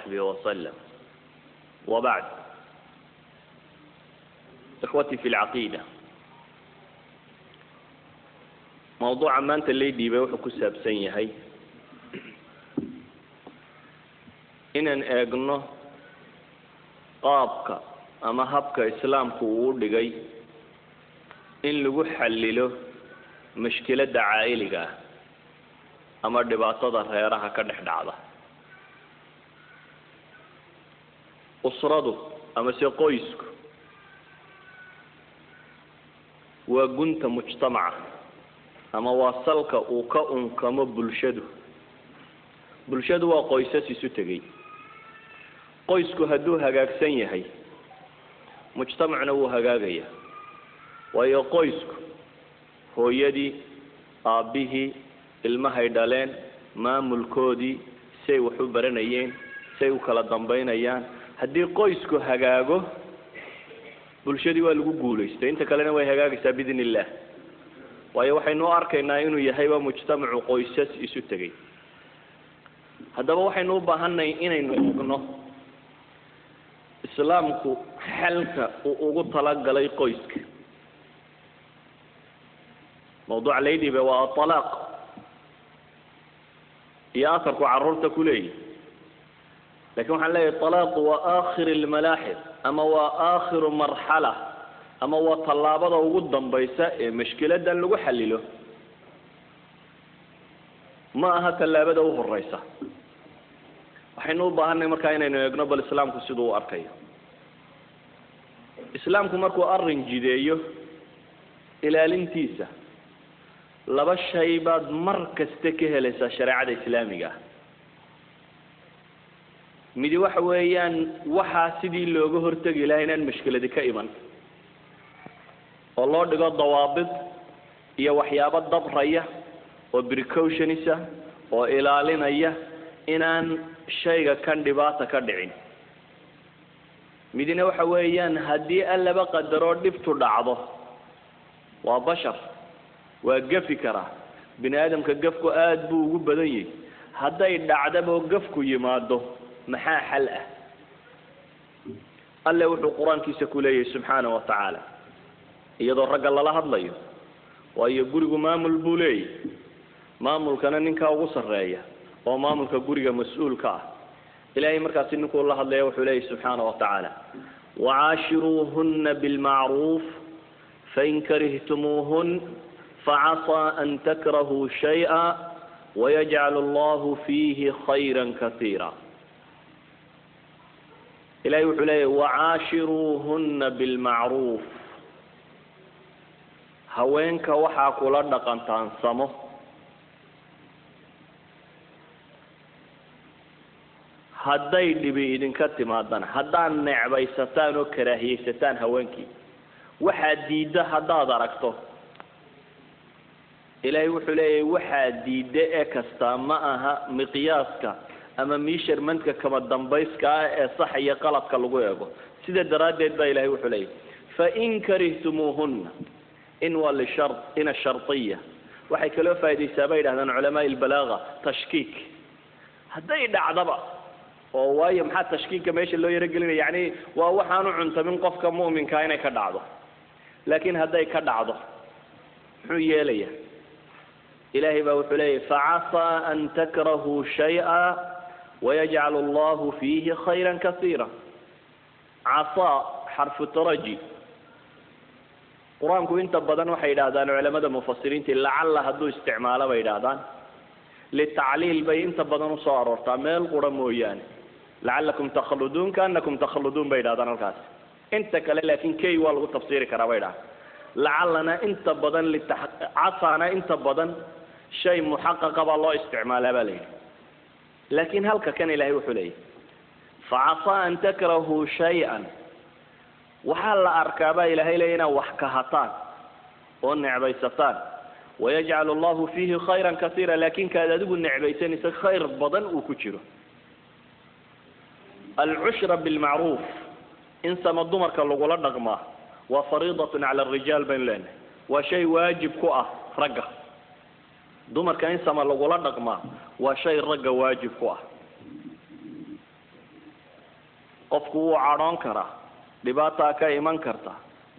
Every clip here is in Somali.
وصحبه وسلم. وبعد، إخوتي في العقيدة، موضوع أمانة اللي ديبه وحكو سابسين هاي إن أجنه قابك أما هبك إسلامك وودجي إن لجو حلله مشكلة عائلية أما دبعة ظهرها كده دعوة أسرده أما سيقويسك وكنت مجتمع أما واصلك وكأن كما بلشده وقويسسي ستجي قويسك هدو هجاك سنيهي مجتمعنا وهجاجية ويا قويسك هو يدي أبيه المهي دالين ما ملكودي سي وحبرنيين سي وكلا دنبينيان هدي قويسك هجاجه بلشدي والجو جوليست أنت كلنا ويا هجاج بإذن الله ويا وحين أركينا إنه يهيب مجتمع قويسس يسوتجي هذا هو وحين نوبهنا إنه إسلامك حلك وطلاق لي قويسك موضوع ليدي بوا الطلاق ياثرك وعررت كلي لكن حلا الطلاق هو آخر الملاحظ أما هو آخر مرحلة أما هو طلابة وقدام بيساء مشكلة دان لغو حلله ما أها طلابة وهو الرئيسة وحينو باهرنا مركاين إنه يقنب الإسلام كسيدو أركيه إسلام كمركو أرن جديه إلى الانتيسة لبا شيء بعد مركز تكه لسا شريعة الإسلامية مدي وحويان وحا سيدي لوغو هرتقي لهنا المشكلة دي كايما والله دقا ضوابط يا وحيابات ضبرية وبريكوشنسة وإلالينية إنان شيء كان دباتا كدعين مدينة وحويان هدي ألا بقى درور دفتو دعضه وبشر وقفي كرا بني آدم كقفكو آدبو وقبضي هدا يدعدبو وقفكو يماده محا حلقة ألا وحو القرآن كيسا كوليه سبحانه وتعالى يدو الرقل الله هدليه ويقولوا مامل بولي مامل كان ننكا وغصر راية ومامل كقولي مسؤول كا إلهي مركز إنكو الله هدليه وحوليه سبحانه وتعالى وعاشروهن بالمعروف فإن كرهتموهن فعسى أن تكرهوا شيئا ويجعل الله فيه خيرا كثيرا إلهي وحوليه وعاشروهن بالمعروف هوينك وحا كولا دقنتان سمو هداي دبي إذن كتمادان هدان نعبيستان وكراهيستان هوينكي وحا ديده هدا دركتو إلهي وحوليه وحا ديده اكستا معها مقياسك أما ميشر منك كما الدنبيسك صحي قلبك اللغوية سيدة درادة با إلهي وحوليه فإن كرهتموهن إن والشرط إن الشرطية وحي كلو فايدي سابيد هذا علماء البلاغة تشكيك هذا يدعضبا وواي محا تشكيك ماشي اللي يرجلنا يعني ووحانو عنت من قفك مؤمن كاينة كدعضه لكن هذا كدعضه حوية ليه إلهي بوحليه فعسى أن تكرهوا شيئا ويجعل الله فيه خيرا كثيرا عصى حرف الترجي قرآنكو انت بدن وحي دادان علماء المفسرين لعل هدو استعماله بيدادان للتعليل بي انت بدن صارور تعمل قرمويان لعلكم تخلدون كأنكم تخلدون بيدادان الكاس انت كلا لكن كي والغو تفسيري كرا بيدان لعلنا انت بدن عصانا انت بدن شيء محقق بالله استعماله بليه لكن هل كان إلهي وحليه فعصى أن تكرهوا شيئا وحال أركابا إلهي لينا وحكهتان والنعبيستان ويجعل الله فيه خيرا كثيرا لكن كذا دب النعبيسين خير بدن وكتيره العشرة بالمعروف إن سمدمر كاللغولات نغماه وفريضة على الرجال بين لنا وشيء واجب كؤة رقة دمر كان سما لغولات نغماه وشيء رقة واجب كؤة qofku wuu cadhoon karaa dhibaataa ka iman karta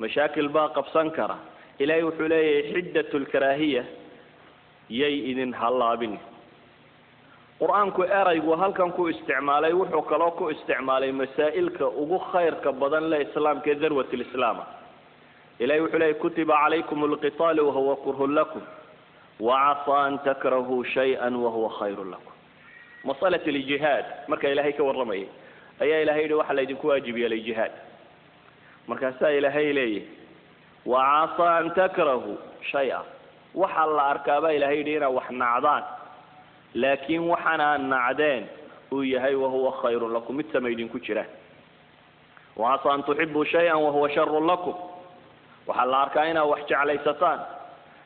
mashaakil baa qabsan kara ilaahay wuxuu leeyahay xiddatul karaahiya yay idin halaabin quraanku eraygu halkan ku isticmaalay wuxuu kaloo ku isticmaalay masaa'ilka ugu khayrka badan la islaamka darwatul islaam ilaahay wuxuu leeyahay kutiba calaykumul qitaal wa huwa kurhun lakum wa 'asa an takrahu shay'an wa huwa khayrun lakum masalat al-jihad marka ilaahay ka warramay ayaa ilaahay yidhi waxa la idinku waajibiyay jihad markaas ilaahay leeyahay wa 'asa an takrahu shay'an waxa la arkaaba ilaahay yidhi ina wax nacdaan laakiin waxana nacdeen uu yahay wa huwa khayrun lakum mid sameeyeen ku jira wa 'asa an tuhibbu shay'an wa huwa sharrun lakum waxa la arkaa ina wax jeclaysataan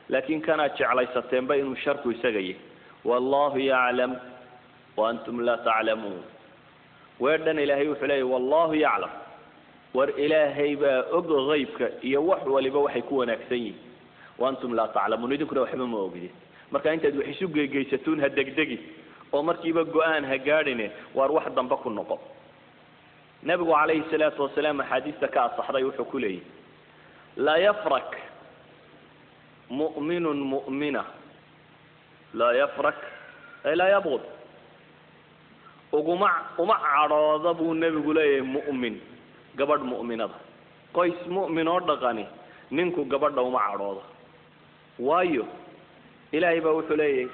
laakiin kana jeclaysateen ba inuu sharku isaga yahay wallahu ya'lam wa antum la ta'lamun weedan ilaahay wuxuu leeyahay wallahu ya'lam war ilaahay ba og ghaybka iyo wax waliba waxay ku wanaagsan yihiin wa antum la ta'lamun idinkuna waxba ma ogidin marka intaad wax isu geegeysatuun ha degdegi oo markiiba go'aan ha gaadhine war wax damba ku noqo nabigu calayhi salaatu wasalaam xadiista ka asaxday wuxuu ku leeyahay la yafrak mu'minun mu'mina la yafrak ay la yabghad uma cadhooda buu nabigu leeyahay mu'min gabadh mu'minada qoys mu'min oo dhaqani ninku gabadha uma cadhooda waayo ilaahay baa wuxuu leeyahay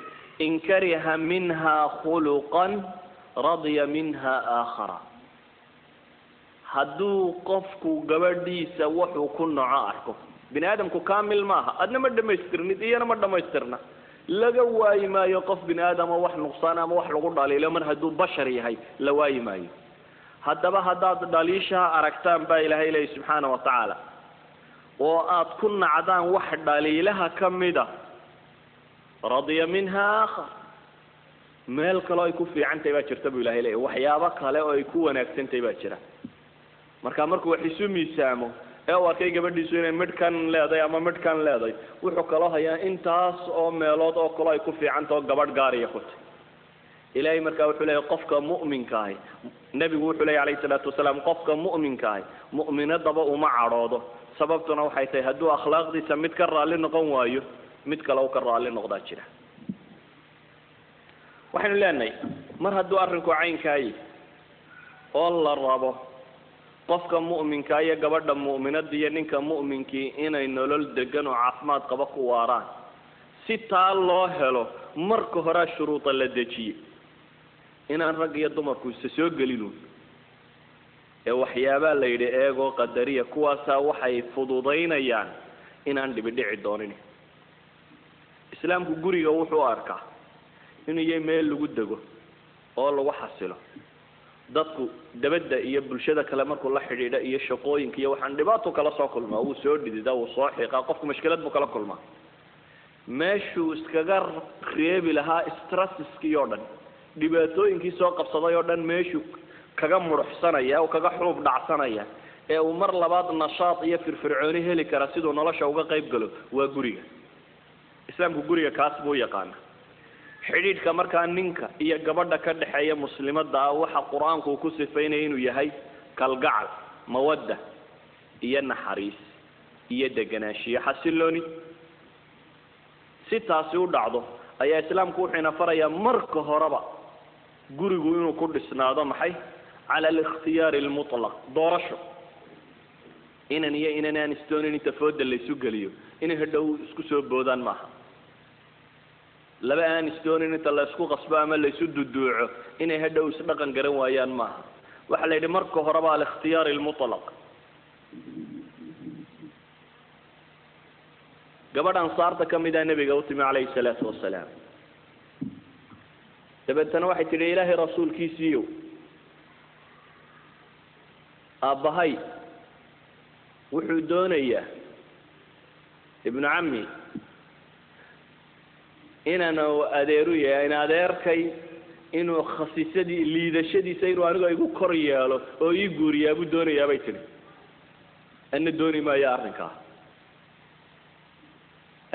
in kariha minha khuluqan radiya minha aakhara hadduu qofku gabadhiisa wuxuu ku naco arko bini aadamku kaamil maaha adna ma dhamaystirnid iyana ma dhamaystirna laga waayi maayo qof bini aadam wax nuqsaan ama wax lagu dhaliilo mar hadduu bashar yahay la waayi maayo haddaba haddaad dhaliishaha aragtaan baa ilaahay leeyahay subxaana wa tacaala oo aad ku nacdaan wax dhaliilaha ka mida radiya minha aakhar meel kale ay ku fiicantahay baa jirta buu ilaahay leeyahay waxyaabo kale oo ay ku wanaagsantahay baa jira marka markuu wax isu miisaamo ee uu arkay gabadhiisu inay midkan leedahay ama midkan leedahay wuxuu kaloo hayaa intaas oo meelood oo kale ay ku fiicantahay gabadh gaariya ku tahay ilaahay marka wuxuu leeyahay qofka mu'minka ah nabigu wuxuu leeyahay alayhi salaatu wasalaam qofka mu'minka ah mu'minadaba uma cadhoodo sababtuna waxay tahay hadduu akhlaaqdiisa mid ka raali noqon waayo mid kale uu ka raali noqdaa jira waxaanu leenahay mar hadduu arrinku caynkaay oo la rabo qofka mu'minka iyo gabadha mu'minada iyo ninka mu'minkii inay nolol degan oo caafimaad qaba ku waaraan si taa loo helo marka hore shuruuda la dejiyay inaan rag iyo dumarku isa soo gelinu ee waxyaaba la yidhi eego qadariya kuwaasa waxay fududaynayaan inaan dhibidhici doonin islaamku guriga wuxuu arkaa inuu yahay meel lagu dego oo lagu xasilo dadku dabada iyo bulshada kale markuu la xidhiidha iyo shaqooyinka iyo waxaan dhibaato kala soo kulmaa uu soo dhidida uu soo xiiqa qofku mushkilad buu kala kulmaa meeshuu iskaga reebi lahaa stresskii oo dhan dhibaatooyinkii soo qabsaday oo dhan meeshuu kaga muruxsanaya oo kaga xulub dhacsanaya ee uu mar labaad nashaad iyo firfircooni heli kara sidoo nolosha uga qayb galo waa guriga islaamku guriga kaas buu yaqaan xidhiidhka markaa ninka iyo gabadha ka dhaxeeya muslimada waxa quraanku ku sifeynay inuu yahay kalgacal mawadda iyo naxariis iyo deganaanshiyo xasilooni si taasi u dhacdo ayaa islaamku wuxuu farayaa marka horeba gurigu inuu ku dhisnaado maxay على الاختيار المطلق doorasho inan iyo inaan istoonin inta fooda la isu galiyo inay hadhow isku soo boodaan maaha laba aan istoonin inta la isku qasbo ama la isu duduuco inay hadhow is dhaqan garan waayaan maaha waxa la yidhi marka horeba al-ikhtiyar al-mutlaq gabadhan saarta kamida nabiga u timi calayhi salaatu wasalaam dabeetana waxay tidhi ilaahay rasuulkiisiiyo aabbahay wuxuu doonayaa ibnu cammi inaan adeeru yahay in adeerkay inuu khasiisadii liidashadiisa inuu anigu igu kor yeelo oo ii guuriyaa buu doonayaa bay tidhi anna dooni maayo arrinkaa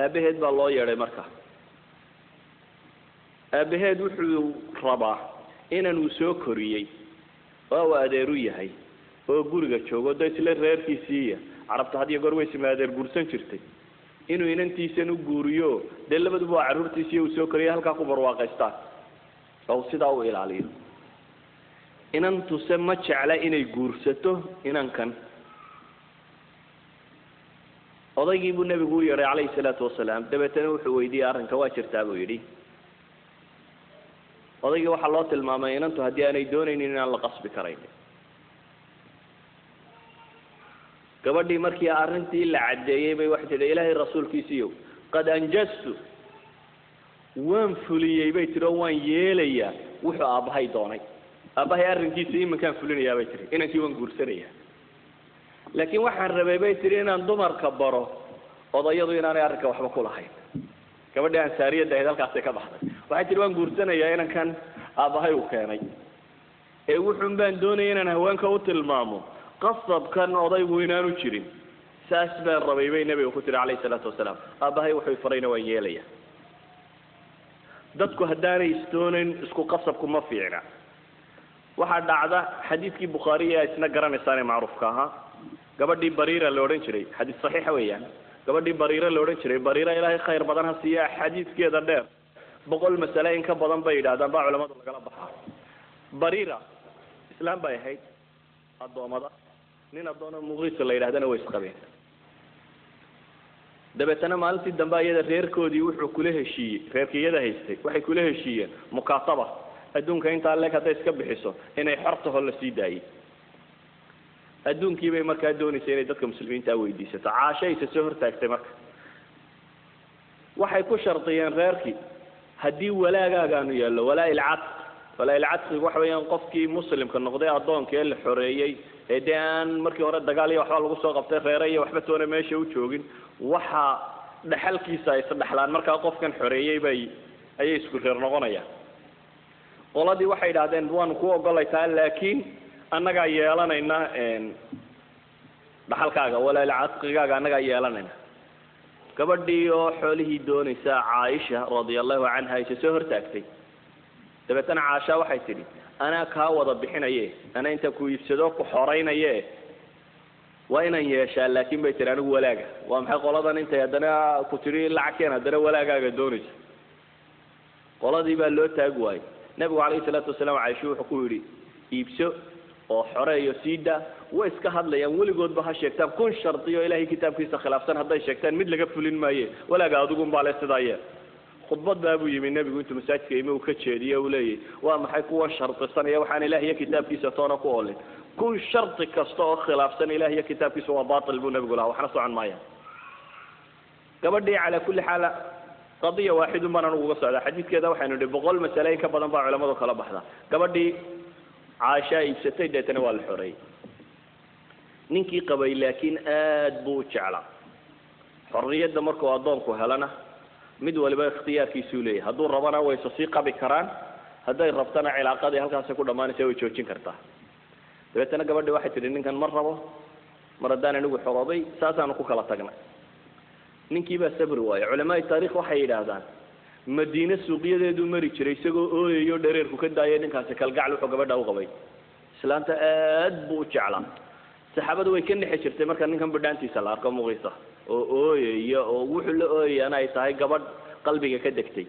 aabaheed baa loo yeedhay marka aabaheed wuxuu rabaa inaan uu soo koriyey oo uu adeeru yahay oo guriga joogo isla reerkiisiiya carabta had iyo goor way simaadeen guursan jirtay inuu inantiisan u guuriyo de labaduba waa caruurtiisii uu soo koriyo halka ku barwaaqaystaan oo sidaa u ilaaliyo inantuse ma jecla inay guursato inankan odaygii buu nabigu u yeeray calayhi salaatu wasalaam dabeetana wuxuu weydiiyey arrinka waa jirtaa buu yidhi odaygii waxaa loo tilmaamay inantu haddii aanay doonaynin inaan la qasbi karayn gabadhii markii arrintii la cadeeyay bay waxay tidhi ilaahay rasuulkiisiiyo qad anjastu waan fuliyey bay tidhi oo waan yeelayaa wuxuu aabbahay doonay aabbahay arrinkiisa iminkaan fulinayaa bay tidhi inankii waan guursanayaa laakiin waxaan rabay bay tidhi inaan dumarka baro odayadu inaanay arrinka waxba ku lahayn gabadhii ansaariyadda ahayd halkaasay ka baxday waxay tidhi waan guursanayaa inankan aabbahay uu keenay ee wuxuun baan doonaya inaan haweenka u tilmaamo qasabkan odaygu inaanu jirin saas baan rabay bay nabiga ku tiri calayhi salaatu wasalaam aabbahay wuxuu farayna waan yeelaya dadku haddaanay istoonayn isku qasabku ma fiicna waxaa dhacda xadiidkii bukhaari ee isna garanaysaanee macruufka ahaa gabadhii bariira la odhan jiray xadiis saxiixa weeyaan gabadhii bariira la odhan jiray bariira ilaahay khayr badan ha siiya xadiidkeeda dheer 100 masale in ka badan bay yidhaahdaan baa culamadu lagala baxaa bariira islaam bay ahayd addoomada nin addoona muqiisa la yidhahdana way isqabeen dabeetana maalintii dambe iyada reerkoodii wuxuu kula heshiiyey reerkiyada haystay waxay kula heshiiyeen mukaataba adduunka intaa leeg hadday iska bixiso inay xortaho la sii daayey adduunkii bay markaa doonaysay inay dadka muslimiinta weydiisato caashaysa soo hortaagtay marka waxay ku shartiyeen reerkii haddii walaagaagaanu yaallo walaa-il-cadqigu waxa weeyaan qofkii muslimka noqday addoonka ee la xoreeyey ee dee aan markii hore dagaal iyo waxba lagu soo qabtay reere iyo waxba toona meesha u joogin waxa dhaxalkiisa ay isdhexlaan markaa qofkan xoreeyey ayay isku reer noqonayaan qoladii waxay yidhaahdeen waanu ku ogolaytaa laakiin annagaa yeelanayna dhaxalkaaga walaa-il-cadqigaaga annagaa yeelanayna gabadhii oo xoolihii doonaysa caaisha radiallahu canha aysa soo hortaagtay dabeetana caasha waxay tidhi anaa kaa wada bixinaye anaa inta ku iibsado ku xoraynaye waa inaan yeeshaa laakiin bay tihi anigu walaaga waa maxay qoladan intay haddana ku tidhi lacagkeen haddana walaagaaga doonaysa qoladii baa loo taag waayey nabigu calayhi salaatu wasalaam caaisha wuxuu ku yidhi iibso oo xoreeyo siida way iska hadlayaan weligoodba ha sheegtaan kun shardiyo ilaahay kitaabkiisa khilaafsan hadday sheegtaan mid laga fulin maaye walaaga adigun baa le sidaaye khudbad baa buu yimi nebigu intuu masaajidka ime uu ka jeediye uu leeyahy waa maxay kuwan shardisanaya waxaan ilaah iyo kitaabkiisa toona ku olin kun shardi kasta oo khilaafsan ilaah iyo kitaabkiisa waa baatil buu nebigu lahaa waxna socon maaya gabadhii calaa kulli xaal qadiya waaxidun baan anugu uga socdaa xadiidkeeda waxaynu nihi 100 masale in ka badan baa culamadu kala baxda gabadhii caasha iibsatay deetana waa la xoreeyey ninkii qabay laakiin aad buu u jeclaa xorriyadda markuu addoonku helana mid waliba ikhtiyaarkiisuu leeyahay hadduu rabana way sii qabi karaan hadday rabtana cilaaqadii halkaasay ku dhammaanaysa way joojin kartaa dabeetana gabadhii waxay tidhi ninkan ma rabo mar haddaan anigu xorooday saasaanu ku kala tagnay ninkii baa sabri waayey culamaai taarikh waxay yidhaahdaan madiine suuqyadeeduu mari jiray isagoo ooyayo dhareerku ka daayay ninkaasi kalgacal wuxuu gabadha u qabay islaanta aad buu u jeclaa saxaabadu way ka nexi jirtay marka ninkan badhaantiisa la arko muqiisa oo ooyaya oo wuxuu la ooyayana ay tahay gabadh qalbiga ka degtay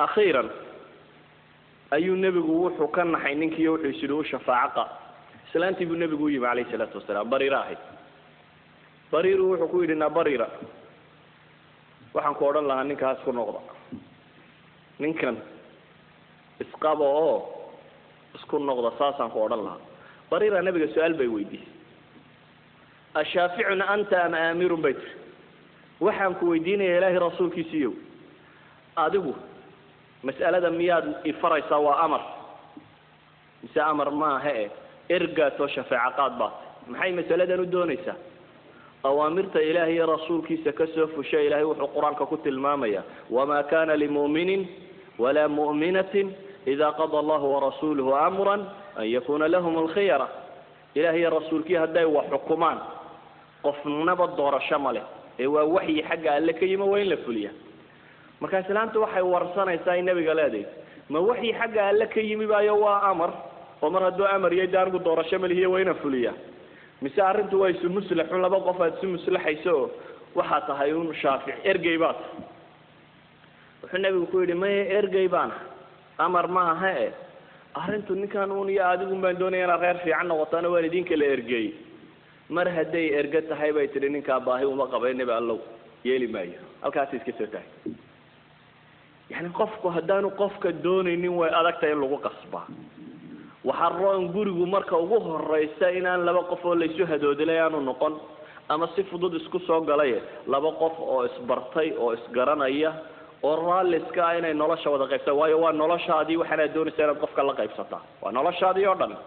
akhiiran ayuu nebigu wuxuu ka naxay ninkii wuxuu isidhi u shafaaco qa islaantii buu nebigu u yimi calayhi salaatu wasalaam bariira ahayd bariiru wuxuu ku yidhi na bariira waxaan ku odhan lahaa ninkaas ku noqda ninkan isqaba oo isku noqda saasaan ku odhan lahaa bariira nabiga su-aal bay weydiisay ashaaficuna anta ama aamirun bay tiri waxaan ku weydiinaya ilaahay rasuulkiisiiyow adigu mas'alada miyaad ifaraysaa waa amar mise amar maaha ergaatoo shafaaco qaad baat maxay masaladan u doonaysaa awaamirta ilaahay iyo rasuulkiisa ka soo fusha ilaahay wuxuu qur-aanka ku tilmaamaya wamaa kana limu'minin walaa mu'minatin ida qada allahu warasuuluhu amran an yakuna lahum alkhiyara ilaahay iyo rasuulkii hadday wax xukumaan qofnaba doorasho ma leh ee waa waxyi xagga alle ka yimi waa in la fuliya marka islaanta waxay warsanaysaa in nabiga leedahay ma waxyi xagga alle ka yimi baayo waa amar ومر هدو أمر يدار قدور الشمل هي وين فلية مسار أنتوا ويسو مسلح ولا بقى فاتسو مسلح يسوع وحتى هيون شافع إرجيبات وحنا بنقول ما إرجيبان أمر ما هي أنتوا نكانون يا أديكم بندوني أنا غير في عنا وطن والدين كلا إرجي مر هدي إرجت هاي بيترين كاباهي وما قبلني بالله يلي ماي الكاسيس كسرته يعني قفك هدانو قفك دوني نيو أدك تيم لغو قصبا وحرّان جورجو مركا وجوه الرئيسين أن لبقف ولا يشهدوا دليانو نقن أما صف ضد إسكوسو قليه لبقف أو إسبرتي أو إسقرانية ورال إسكاين نلاش وذا قيبسة ويا نلاش هذه وحنا دون سنة قفك الله قيبسة ونلاش هذه أيضا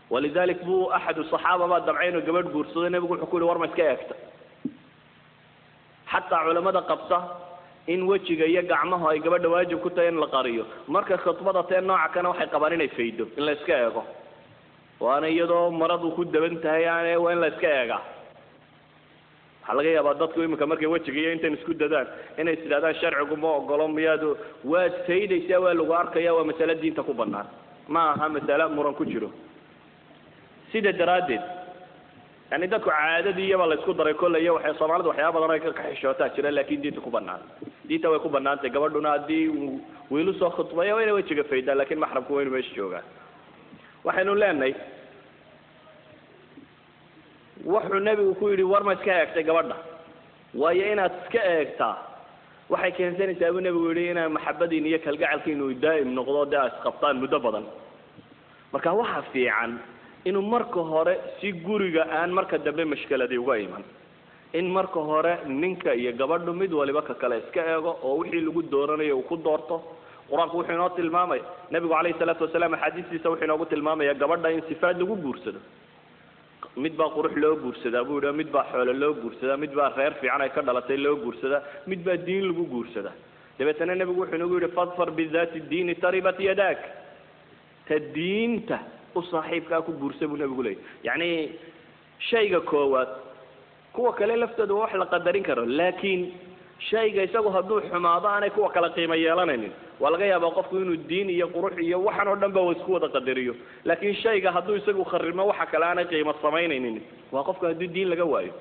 ولذلك بو أحد الصحابة ما دمعينه قبل قرصين بيقول حكوا له ورمس كيفته حتى علماء قبصة إن وجهك يجع معه أي قبل واجب كتين لقاريه مركز خطبة تين نوع كانوا حي قبارين يفيدوا إن لا إسكايقه وأنا يدو مرض وخد بنتها يعني وين لا إسكايقه حلقة يا بعض كوي مكمرك وجهك أنت نسكت دان إن استدادان شرع قموا قلم بيادو وسيد يسوى لغارك يا ومسألة دين تكون النار ما هم مسألة مرن كجرو سيد الدرادد يعني دك عادة دي والله يسكت دري كل يوم وحي صمالد وحياة بدنا كحشوتات شرا لكن دي تكون النار دي توي كوب النار تقبلنا دي ويلوسو خطبة يا وين وجهك فيدا لكن محرم كوين ويش جوجا وحنو لاني وحو النبي وكويري ورما سكايك تقبلنا ويانا سكايكتا waxay keensanaysaa uu nabigu yiri inay maxabadiin iyo kalgacalkiinu daa'im noqdo daas qabtaan muddo badan marka waxa fiican inuu marka hore si guriga aan marka dambe mashkaladii uga iman in marka hore ninka iyo gabadhu mid waliba ka kale iska eego oo wixii lagu dooranayo uu ku doorto quraanku wuxuu inoo tilmaamay nabigu kaleey salaatu wasalaam xadiisiisa wuxuu inoogu tilmaamay gabadha in sifaad lagu guursado mid baa qurux loo guursadaa buu yiri mid baa xoolo loo guursadaa mid baa reer fiican ay ka dhalatay loo guursadaa mid baa diin lagu guursadaa dabeetana nabigu wuxuu inoogu yiri fadfar bizaati diin taribat yadak tadiinta وصاحبك ku guursa buu nabigu leeyahay yani shayga koowaad kuwa kale laftooda wax la qadarin karo laakiin shayga isagu haduu xumaado aanay kuwa kala qiimo yeelanaynin waa laga yaabaa qofku inuu diin iyo qurux iyo waxan oo dhan ba isku wada qadariyo laakiin shayga haduu isagu kharimo waxa kale aanay qiimo samaynaynin waa qofka haduu diin laga waayo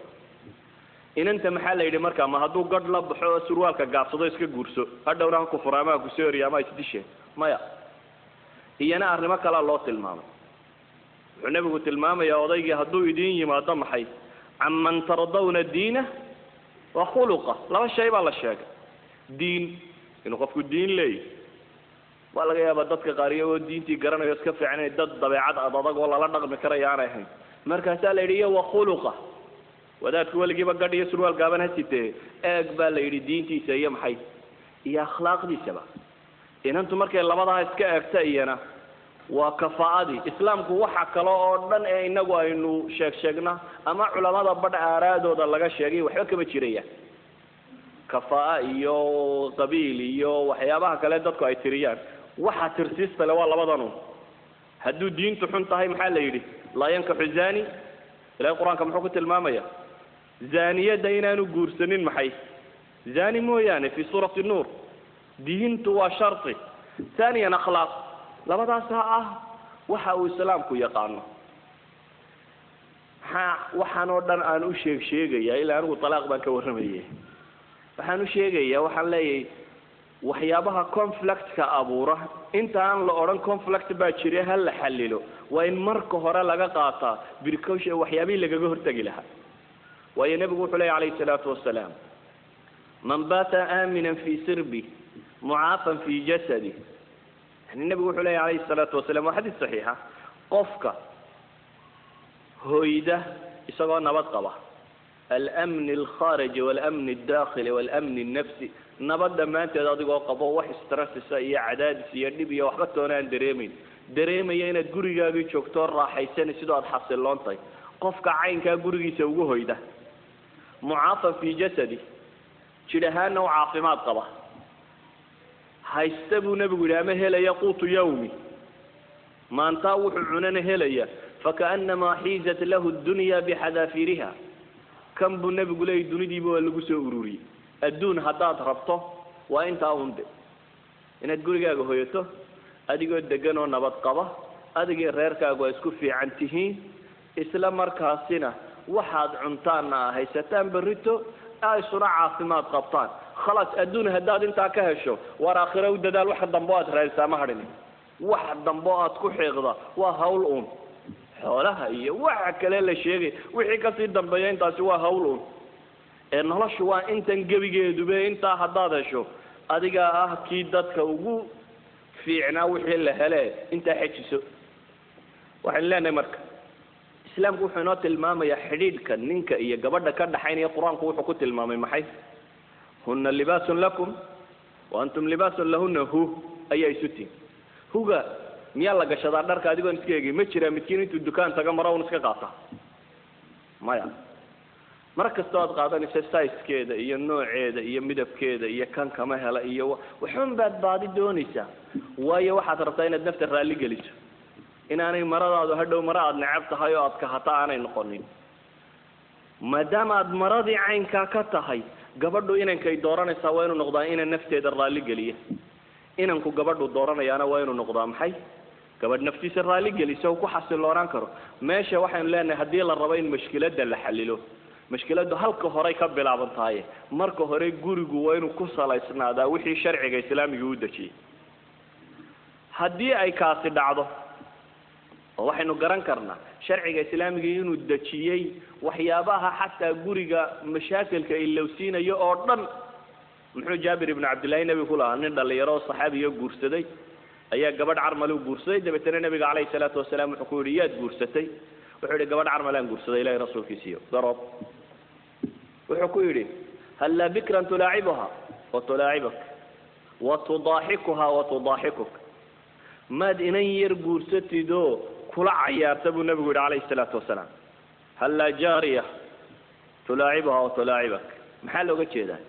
inanta maxaa la yiri markaa ma haduu gad la baxo surwaalka gaabsado iska guurso hadhowna ku furaama ku soo riyaama isdishe maya iyana arrimo kala loo tilmaamay النبي قلت الماما يا وضيقي هدو يدين ما طمحي عمن ترضون الدين وخلقه لا شيء بالله الشاك دين إنه قفكوا الدين لي والله يا بدتك قاريه والدين تي قرنا يسكف يعني ضد طبيعات أضاضق والله لا نقم كري يعني هين مركز ليريه وخلقه وذات هو اللي جيب قد يسروا القابن هسيته أقبل ليري دين تي سيم حي يا أخلاق دي سبا إن أنتم مركز لبضها اسكا اكتئينا وكفاءة إسلامك وحى كلاودن إنه إنه شجنا أما علماء بدأ أرادوا ذلك شيء وحكي بشرية كفاءة يو قبيل يو وحيابها كلا دتك أيتريان وحى ترسيس فلا والله بدنهم هدو دين تحنتهاي محل يدي لا ينكح الزاني لا القرآن كم حكت المامية زانية دينا نجور سنين محي زاني مو يعني في سورة النور دين تو شرطي ثانيا أخلاق لبدا ساعة وحاو السلامكو يقانو waxaan oo dhan aan u sheegaya ilaa anigu talaaq baan ka warramay waxaan u sheegaya waxaan leeyahay waxyaabaha conflict ka abuura inta aan la oran conflict baa jiray hal la xalilo waa in marka hore laga qaataa precaution waxyaabii laga hortagi lahaa waayo nabigu wuxuu leeyahay alayhi salaatu wassalaam man bata aminan fi sirbi mu'afan fi jasadi يعني النبي يقول عليه الصلاة والسلام وحديث صحيحة قفك هيدا يسوى نبض قبا الأمن الخارجي والأمن الداخلي والأمن النفسي نبض ما أنت تضيق قبا وحي سترس السيئة عداد سيئة نبي وحبت هنا دريمين يينا قريقا بي شوكتور راح يساني سيدو أتحصل لونطي قفك عين كقريقي سوقه هيدا معافى في جسدي شلهان وعافمات قبا هايستبو نبي لما هلا يقوت يومي ما انطاوح عنان هليا فكأنما حيزت له الدنيا بحذافيرها كم بو نبي قولي الدنيا دي بو اللي أروري الدون هدات ربطه وانت أوند إن تقول جاكو هيته أديكو الدجانو نبات قبا adigii reerkaagu ay isku fiican tihiin isla markaasina waxaad cuntaanna haysataan berrito ay suna caafimaad qabtaan khalaas adduun haddaad intaa ka hesho war aakhiro u dadaal wax dambo aad raadsaa ma hadhin wax dambo aad ku xiiqda waa hawl uun xoolaha iyo waxa kale la sheegay wixii ka sii dambeeya intaasi waa hawl uun ee noloshu waa intan gebigeeduba intaa haddaad hesho adiga ah kii dadka ugu fiicnaa wixii la hele intaa xejiso waxaan leenahay marka islaamku wuxuu inoo tilmaamayaa xidhiidhka ninka iyo gabadha ka dhaxaynaya qur-aanku wuxuu ku tilmaamay maxay hunna libaasun lakum wa antum libaasun lahunna hu ayaa isu tihin huga miyaa la gashadaa dharka adigoon iska eegay ma jiraa midkiin intuu dukaan taga maro un iska qaata maya mar kastoo aad qaadanaysa sizekeeda iyo nooceeda iyo midabkeeda iyo kan kama hela iyo waxun baad baadi doonaysaa waayo waxaad rabtaa inaad nafta raalli geliso inaanay maradaadu hadhow mara aad necab tahay oo aad kahata aanay noqonin maadaama aad maradii caynkaa ka tahay gabadhu inankay dooranaysaa waa inuu noqdaa ina nafteeda raalli geliya inanku gabadhu dooranayaana waa inuu noqdaa maxay gabadh naftiisa raalli gelisa ku xasiloonaan karo meesha waxaynu leenahay haddii la rabo in mashkiladda la xalilo mashkiladdu halka horey ka bilaaban tahay marka hore gurigu waa inuu ku salaysnaadaa wixii sharciga islaamiga u dejiyay haddii ay kaasi dhacdo oo waxaynu garan karnaa sharciga islaamiga inuu dejiyey waxyaabaha xataa guriga mashaakilka ilowsiinayo oo dhan muxuu jaabir ibn cabdillahi nabiga ku lahaa nin dhalinyaro oo saxaabiyo guursaday ayaa gabadh carmal u guursaday dabeetana nabiga calayhi salaatu wasalaam wuxuu ku yidhi yaad guursatay wuxuu yidhi gabadh carmalaan guursaday ilaahay rasuulkiisiiyo garoob wuxuu ku yidhi hallaa bikran tulaacibuha wa tulaacibuk wa tudaaxikuha wa tudaaxikuk maad inan yar guursatidoo kula cayaarta buu nabigu yidhi calayhi salaatu wasalaam hallaa jaariya tulaacibuha wa tulaacibuk maxaa looga jeedaa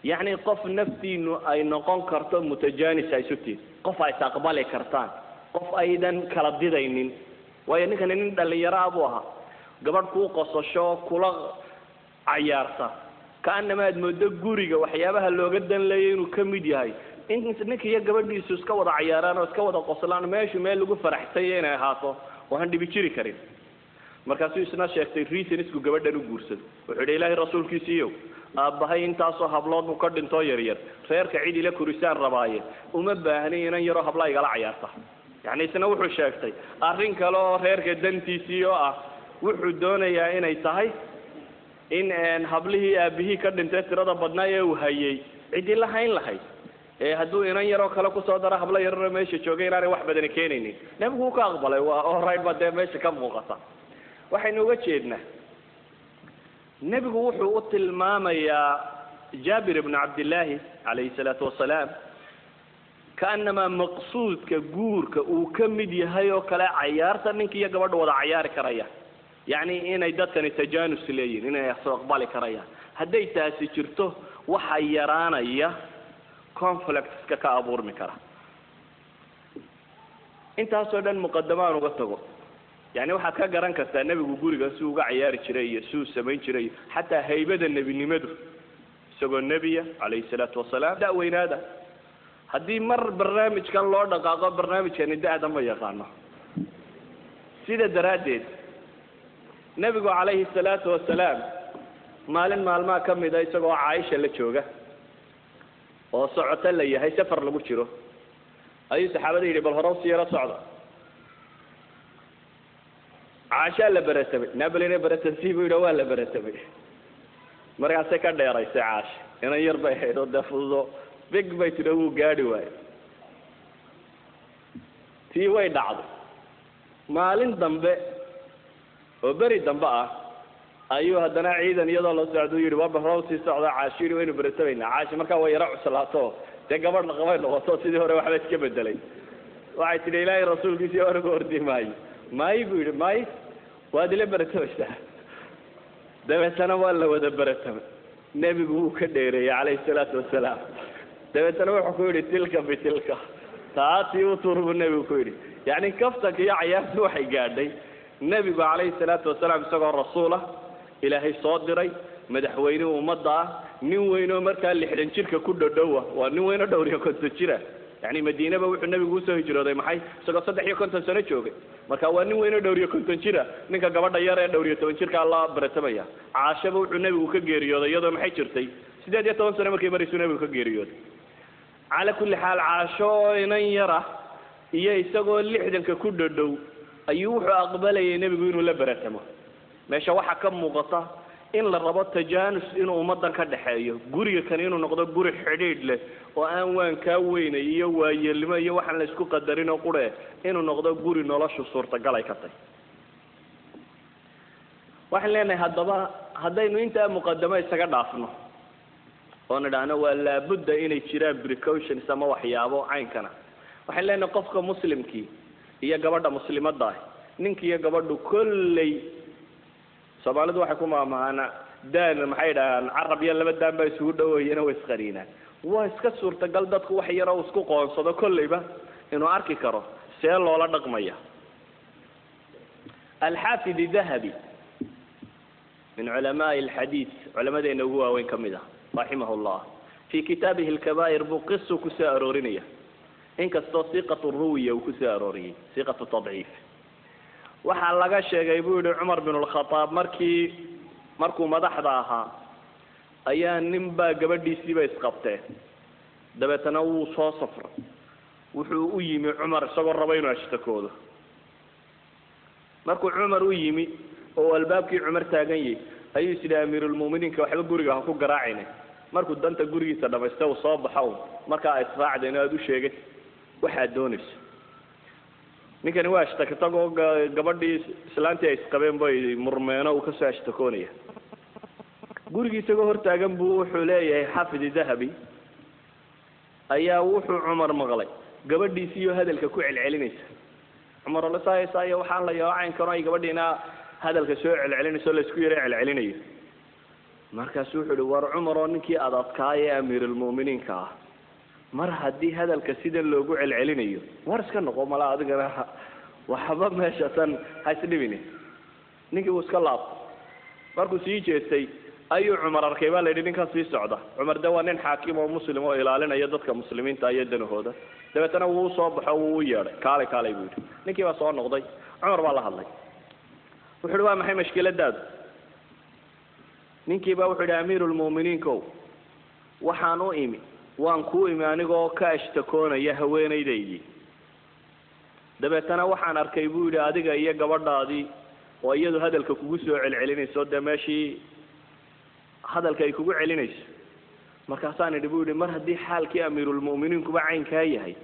yacni qof naftiinu ay noqon karto mutajaanis ay sutiin qof ay taqbali kartaan qof aydan kala didaynin waayo ninkani nin dhalinyaro ah buu ahaa gabadh kuu qosasho kula cayaarta kaanama aad moodo guriga waxyaabaha looga dan leeyay inuu ka mid yahay in ninka iyo gabadhiisu iska wada cayaaraan oo iska wada qoslaan meeshu meel lagu faraxsay inay ahaato oo aan dhibi jiri karin markaasuu isna sheegtay reason isku gabadhan u guursado wuxuu yidhi ilaahay rasuulkiisiiyow aabbahay intaasoo hablood buu ka dhintoo yaryar reerka cid ila kurisaan rabaaye uma baahni inan yaroo habla igala cayaarta yacni isna wuxuu sheegtay arrin kale oo reerka dantiisii oo ah wuxuu doonayaa inay tahay in hablihii aabihii ka dhintay tirada badnaa ee uu hayay cidii la hayn lahayd ee hadduu inan yaroo kale kusoo daro hablo yaroo meesha joogay inaanay wax badani keenaynin nebigu wuu ka aqbalay waa alright baa dee meesha ka muuqata waxaynu uga jeednaa nebigu wuxuu u tilmaamayaa jaabir ibn cabdillaahi calayhi salaatu wasalaam kaanamaa maqsuudka guurka uu ka mid yahay oo kale cayaarta ninka iyo gabadha wada cayaari karayaan yacni inay dadkani tajaanus leeyihin inay soo aqbali karayaan hadday taasi jirto waxaa yaraanaya conflictska ka abuurmi kara intaasoo dhan muqadamo aan uga tago يعني waxaad ka garan kartaa nabigu guriga si uga ciyaari jiray iyo si uu sameyn jiray xataa haybada nabinimadu isagoo nabiya calayhi salaatu wasalaam da'weynaada haddii mar barnaamijkan loo dhaqaaqo barnaamijkani da'da ma yaqaano sida daraaddeed nabigu calayhi salaatu wasalaam maalin maalmaha ka mid a isagoo caaisha la jooga oo socota la yahay safar lagu jiro ayuu saxaabada yidhi bal hore usii yaro socda caashaa la baratamay nabalina baratantii buu yidhi waa la baratamay markaasay ka dheeraysay caasha inan yar bay ahayd oo dee fududo big bay tidhi wuu gaadhi waayo tii way dhacday maalin dambe oo beri dambe ah ayuu haddana ciidan iyadoo la socda yidhi waa bahrow sii socda caashi yidhi waynu baratamayna caashi markaa way yaro cuslaato dee gabadh laqabay noqoto sidii hore waxba iska bedelay waxay tidhi ilaahay rasuulkiisii oraga ordi maayo maayi buu yidhi maayi waad ila baratamaysaa dabeetana waa la wada baratamay nebigu wuu ka dheereeyey calayhi salaatu wasalaam dabeetana wuxuu ku yidhi tilka bitilka taatii u tuur buu nebigu ku yidhi yacni kaftanka iyo cayaartu waxay gaadhay nebigu calayhi salaatu wasalaam isagoo rasuulah ilaahay soo diray madaxweyne ummadda ah nin weynoo markaa 60 jirka ku dhodhowa waa nin weyno dhowr iyo 50 jira يعني مدينة بوحو النبي قوسه هجرة ذي محي سقط صدح يكون سنة شوقي مركا واني وين دوري يكون تنشرة نينكا قبضة يارا دوري تنشرة الله برتبيا عاشا بوحو النبي وكجيريو ذي يضو محي شرتي سيدات يتوان سنة مكي مريسو النبي وكجيريو على كل حال عاشو ينيرة إياه يسقو اللي حدن ككود الدو أيوحو أقبله النبي قوينو لبرتمه ماشا waxa ka muuqata in la rabo tajaanus inuu umadan ka dhaxeeyo guriga kan inuu noqdo guri xidhiidh leh oo aan waan ka weynay iyo waayelimo iyo waxaan la isku qadarin oo qure inuu noqdo guri noloshu suurtagal ay ka tahay waxaan leenahay haddaynu inta muqaddamo isaga dhaafno oo nidhaahno waa laabudda inay jiraan precautions ama waxyaabo caynkana waxaan leenahay qofka muslimkii iyo gabadha muslimadda ah ninkii iyo gabadhu kullay Soomaalidu waxay ku maamaana daan maxay dhahaan Arab iyo laba daan bay isugu dhaweeyeen oo isqariinaan waa iska suurtagal dadku wax yar oo isku qoonsado kulliba inuu arki karo see loola dhaqmaya الحافظ الذهبي من علماء الحديث علماء هو وين كمده رحمه الله في كتابه الكبائر بقص كسارورينيه إنك ثقة الروية وكسارورية ثقة التضعيف waxaa laga sheegay buu Umar bin al-Khattab markuu madaxda ahaa ayaa ninba gabadhiisiiba isqabtay dabeetana uu soo safray wuxuu u yimi Umar isagoo raba inuu ashtakoodo markuu Umar u yimi oo albaabkii Umar taagan yahay ayuu sida amiirul muuminiinka waxba guriga ku garaacayna markuu danta gurigiisa dhameystay oo soo baxay marka ay israacdeen aad u sheegay waxa doonayso ninkani waa ashtakatagoo gabadhii islaantii ay isqabeen bay murmeeno uu ka soo ashtakoonaya gurigiisa oo hor taagan buu wuxuu leeyahay xafid dahabi ayaa wuxuu Umar maqlay gabadhiisii iyo hadalka ku celcelinaysa Umar la saayay waxaan la yaacin karo ay gabadhiina hadalka soo celcelinayso la isku yiri celcelinayo markaas wuxuu war Umar oo ninkii adadkaayay amiirul muuminiinka mar haddii hadalka sida loogu celcelinayo war iska noqo mala adigana waxba meesha tan haysdhibine ninkii uu iska laab markuu sii jeestay ayuu Umar arkay baa leeyahay ninka sii socda Umar dawa nin xaakim oo muslim oo ilaalinaya dadka muslimiinta ay danahooda dabeetana wuu soo baxo wuu yeeray kaalay buu ninkii waa soo noqday Umar baa la hadlay wuxuu waa maxay mushkiladaadu ninkii baa wuxuu amiirul muuminiinka waxaan u imi waan ku imi anigoo ka ashtakoonaya haweenaydii dabeetana waxaan arkay buu yiri adiga iyo gabadhaadii oo iyadu hadalka kugu soo celcelinayso dameeshii hadalka ay kugu celinayso markaasaan idhi buu yiri mar haddii xaalkii amiirul muuminiinku ba caynka yahay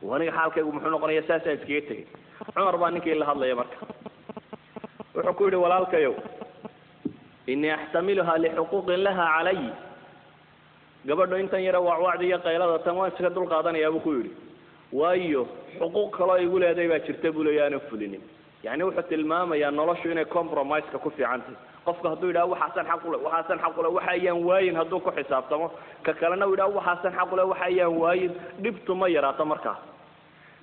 waniga xaalkaygu muxuu noqonayaa saas ay iskaga tagay Umar baa ninkii la hadlaya marka wuxuu ku yiri walaalkayow inni ahtamiluha li huquqin laha alayhi gabadho intan yara wacdiga qaylada tan waan iska dul qaadanayaa buu ku yiri waayo xuquuq kale ay igu leedahay baa jirta buu leeyahay fulinin yani wuxuu tilmaamayaa noloshu inay compromise ka ku fiicantahay qofka hadduu yiraahdo waxaasan xaq u leh waxa ayaan waayin hadduu ku xisaabtamo ka kalena uu yiraahdo waxaasan xaq u leh waxa ayaan waayin dhibtu ma yaraato markaa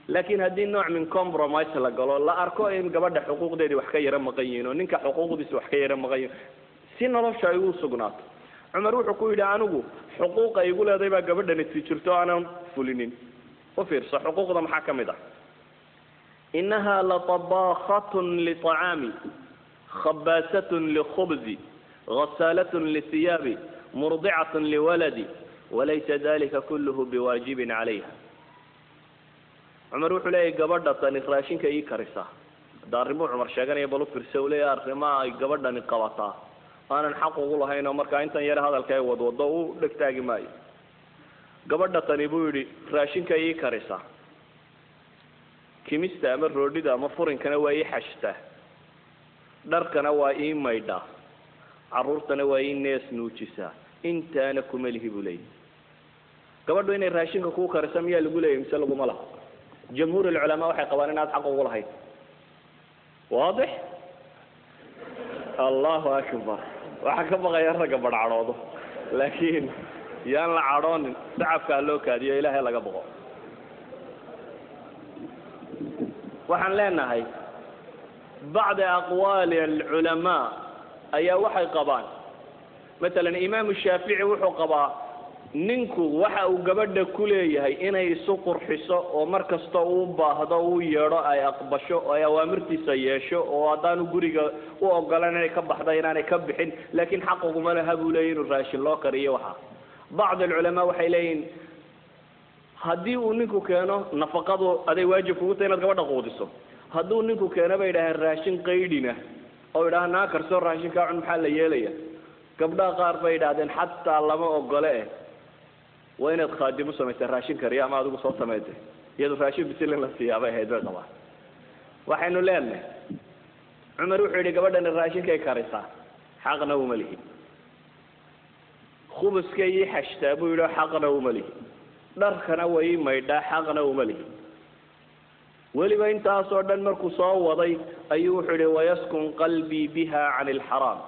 laakiin haddii nooc min compromise la galo la arko in gabadha xuquuqdeedii wax ka yara maqan yihiin oo ninka xuquuqdiisa wax ka yara maqan yihiin si nolosha ay u sugnaato Umar wuxuu ku yiri anigu xuquuq ay igu leedahay baa gabadhani jirto aanan fulinin oo fiirso xuquuqda maxaa kamid ah innaha la tabakhatun li ta'ami khabasatun li khubzi ghasalatun li thiyabi murdi'atun li waladi walaysa dhalika kulluhu biwajibin 'alayha Umar wuxuu leeyahay gabadha tan raashinka ii karisa daarimo Umar sheeganaya balu fiirso leeyahay arrimaha ay gabadhani qabataa aanan xaq ugu lahayn oo marka intan yar hadalka ay wadwado uu dhagtaagi maayo gabadha tani buu yiri raashinka ii karisa kimista ama roodhida ama furinkana waa ii xashtaa dharkana waa ii maydha caruurtana waa ii nees nuujisa intaana kuma lihi buu leeyahay gabadhu inay raashinka ku karisa miyaa lagu leeyahay mise laguma laha jamhuur ulama waxay qabaan inaad xaq ugu lahayd واضح الله أكبر waxa baqaya raga badhacoodo laakiin yaan la caroon dacafka loo kaadiyo ilaahay laga baqo waxaan leenahay بعض أقوال العلماء أي وحي قبان مثلا إمام الشافعي وحو قبا ninku waxa uu gabadha ku leeyahay inay isu qurxiso oo markasta uu baahdo uu yeedho ay aqbasho oo ay awaamirtiisa yeesho oo haddaanu guriga u ogolaan inay ka baxda inaanay ka bixin laakiin xaquguma laha buu leeyahay inuu raashin loo kariyo waxa bacd alculamaa waxay leeyihiin haddii uu ninku keeno nafaqadu aday waajib kugu tahay inaad gabadha quudiso hadduu ninku keeno bay idhaaheen raashin qaydhina oo idhaha naa karso raashinkaa cun maxaa la yeelaya gabdhaha qaar bay idhahdeen xataa lama ogole waa inaad khaadimo samaysa raashin kariya ama adigu soo sameeyay iyadoo raashin bisil la siyaabay haydo qaba waxaynu leenahay Umar wuxuu yiri gabadhan raashinkay karisaa xaqna uma lihi khubska yi xashtaa buu yiri xaqna uma lihi dharkana way maydha xaqna uma lihi waliba intaas oo dhan markuu soo waday ayuu wuxuu yiri wayaskun qalbi biha 'an al-haram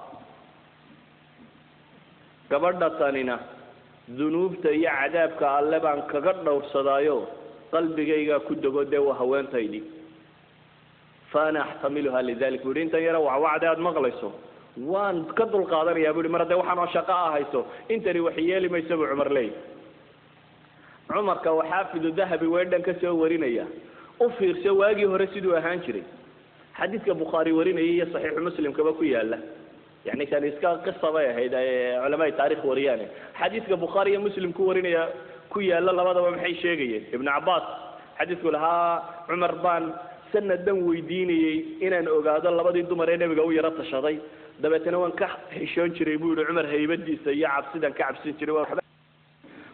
gabadha tanina dunuubta iyo cadaabka alle baan kaga dhowrsadaayo qalbigayga ku dago de waa haweentaydi faana ahtamiluha lidalik burinta yara wacdaad maqlayso waan ka dul qaadanayaa buri mar hadee waxaan oo shaqo ahayso intani wax yeeli mayso Umar leey Umarka waa xaafidu dahabi weedhan ka soo warinaya u fiirso waagi hore sidoo ahaan jiray xadiiska Bukhari warinaya iyo Sahih Muslim kaba ku yaala يعني كان إسكان قصة هيدا علماء التاريخ وريانه حديث البخاري ومسلم كورينيا كويا لا هذا ما محي شيء ابن عباس حديث لها عمر بان سنة دم ويديني إن أوجاد الله بدي دمرين بقوي رت الشضي دبتنا وان كح حشون شريبول عمر هيبدي سيعب سيدا كعب سيد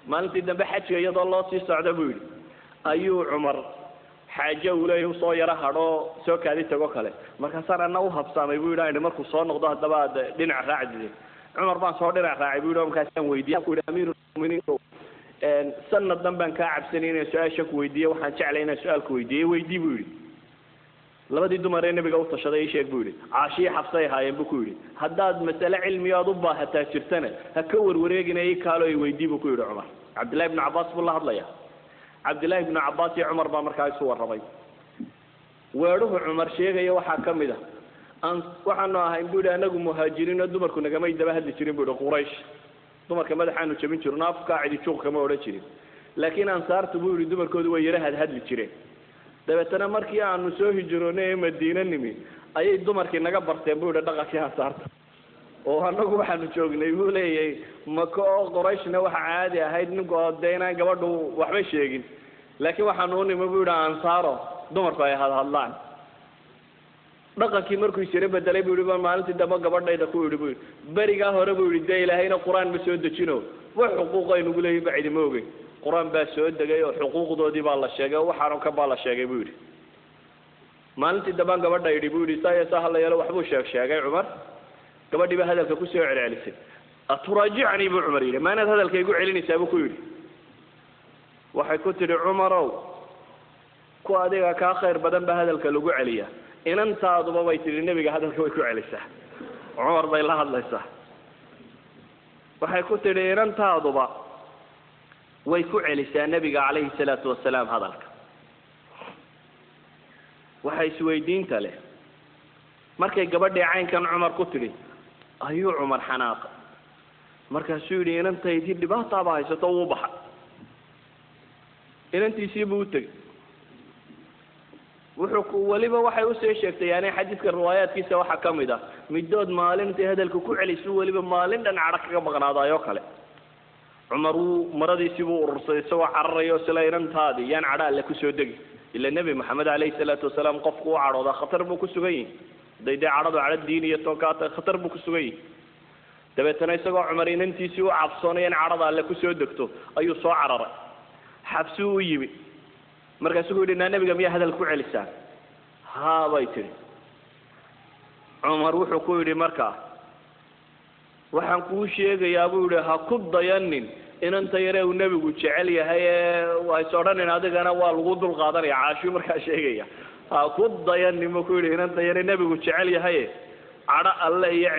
ما أنت دم بحج يد الله سيسعد بول أيو عمر حاجة ولا صايرة هذا سو كذي تقوله مركز صار أنا وهب سامي بيقول أنا مركز صار نقطة دباد دين عراعد عمر بن صار دين عراعد بيقول مركز كان ويدي يقول أمير المؤمنين سنة دم كعب سنين سؤال شك ويدي وحنش علينا سؤال ويدي بيقول لما دي دمرين بيقول تشري شيء بيقول عاشي حفصي هاي بيقول هداد مسألة علمية ضبها حتى شرتنا هكور وريجنا يكالو ويدي بيقول عمر عبد الله بن عباس بالله الله يا عبد الله بن عباس يا عمر بامركاي سو وربي weeruhu Umar sheegay waxa kamida aan waxaanu ahay buud anagu muhaajiriin dumarku nagamay daba hadli jirin buud Quraysh dumarka madaxaanu jabin jirnaa afka cidi joog kama oran jirin laakiin ansaartu buud dumarkoodu way yara hadli jireen dabeetana markii aanu soo hijroonay Madiina nimi ayay dumarkii naga barteen buud dhaqankii ansaarta oo anagu waxaanu joognay buu leeyahay maka oo Qurayshna waxa caadi ahayd ninka odeena gabadhu waxba sheegin laakiin waxaanu nimo buud ansaaro dumarku ay hadlaan dhaqankii markuu isire bedelay buu yiri maalintii daba gabadhayda ku yiri buu bariga hore buu yiri Ilaahayna Quraan ma soo dejino wax xuquuq ay nagu leeyahay bacdi moogay Quraan baa soo degay oo xuquuqdoodii baa la sheegay waxaanu ka baa la sheegay buu yiri maalintii daba gabadhayda buu yiri saayasa hal yeelo waxbuu sheegay Umar gabadhii ba hadalka ku soo celcelisay aturajicni buu Umar yiri maana hadalka igu celinaysaa buu ku yiri waxay ku tiri Umarow ku adiga ka khayr badan ba hadalka lagu celiya inantaadu way tiri nabiga hadalka way ku celisaa Umar bay la hadlaysaa waxay ku tiri inantaadu way ku celisaa nabiga calayhi salaatu wasalaam hadalka waxay isweydiinta leh markay gabadhii caynkan Umar ku tiri ayuu Umar xanaaq markaasuu yiri inantaydii dhibaato baa haysato uu baxa inantiisii buu tagay wuxuu waliba waxay u soo sheegtay yani xadiiska riwaayaadkiisa waxa kamida midood maalintii hadalku ku celisay waliba maalin dhan caraq kaga baqnaadayo kale Umar maradiisii buu urursaday soo cararayo silayrantaadi yaan cadhaale ku soo degi ila nabi maxamed alayhi salaatu wasalaam qofku uu cadhooda khatar buu ku sugan yahay dayday cadhadu cala diin iyo tookaata khatar buu ku sugan yahay dabeetana isagoo Umar inantiisii uu cabsoonayeen cadhada alle ku soo degto ayuu soo cararay xabsi uu yimi markaasuu yiri nabiga miyaa hadal ku celisaa haa way tiri Umar wuxuu ku yiri markaa waxaan kuu sheegayaa buu yiri ha ku dayanin inanta yare uu nabigu jecel yahay way soo dhanin adigana waa lagu dul qaadanaya caashu markaa sheegaya ha ku dayanin ma ku yiri inanta yare nabigu jecel yahay cadha alle iyo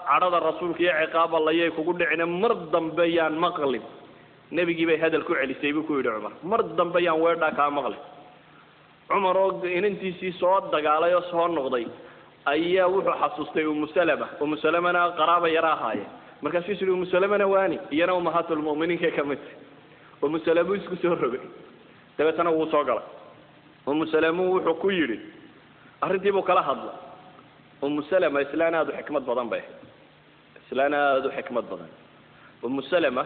cadhada rasuulka iyo ciqaab Allah yey kugu dhicina mar dambe yaan maqlin nabigi bay hadal ku celisay buu ku yiri Umar mar dambe yaan weedha ka maqlay Umar oo inantiisii soo dagaalay oo soo noqday ayaa wuxuu xasuustay Salama qaraaba yaraahaye markaas uu yiri musallamana waani iyana ummahatul mu'miniinka kamid ومسلمو isku soo rogay dabeetana wuu soo galay ومسلمو wuxuu ku yiri arintii buu kala hadlay ومسلمة islaanaadu xikmad badan bay islaanaadu xikmad badan ومسلمة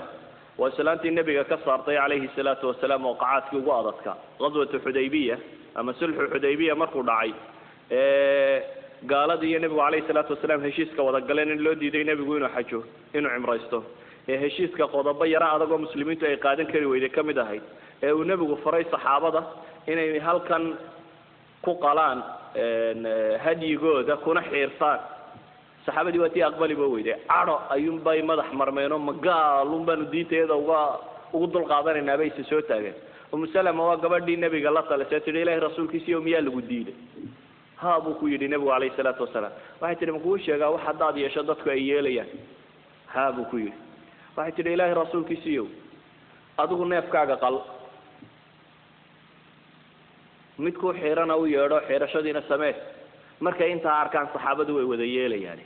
وسلامتي النبي ka saartay عليه الصلاة والسلام وقعاتكii ugu adadka غزوة حديبية ama sulh حديبية markuu dhacay gaaladii nabiga عليه الصلاة والسلام heshiiska wada galeen in loo diiday nabigu inuu xajo inuu cimraysto heshiiska qodobo yara adag oo muslimiintu ay qaadan kari weyday kamid ahayd uu nabigu faray saxaabada inay halkan ku qalaan hadiyigooda kuna xiirtaan saxaabadii watii aqbali boo weyday caro ayuun bay madax marmeeno magaalun baan diinteeda ugu dul qaadanayna bay soo taageen Salama waa gabadhii nabiga la talisay tii ilaahay rasuulkiisa iyo miyaa lagu diiday ها أبو كويد النبي عليه الصلاة والسلام واحد ترى مقول شيء قال واحد ضاد يشددك أيليا ها أبو كويد واحد ترى إله رسول كيسيو أدوك نيف كاجا قال متكو حيران أو يرى حيرة شدينا السماء مركا أنت أركان صحابة دوي وذيلي يعني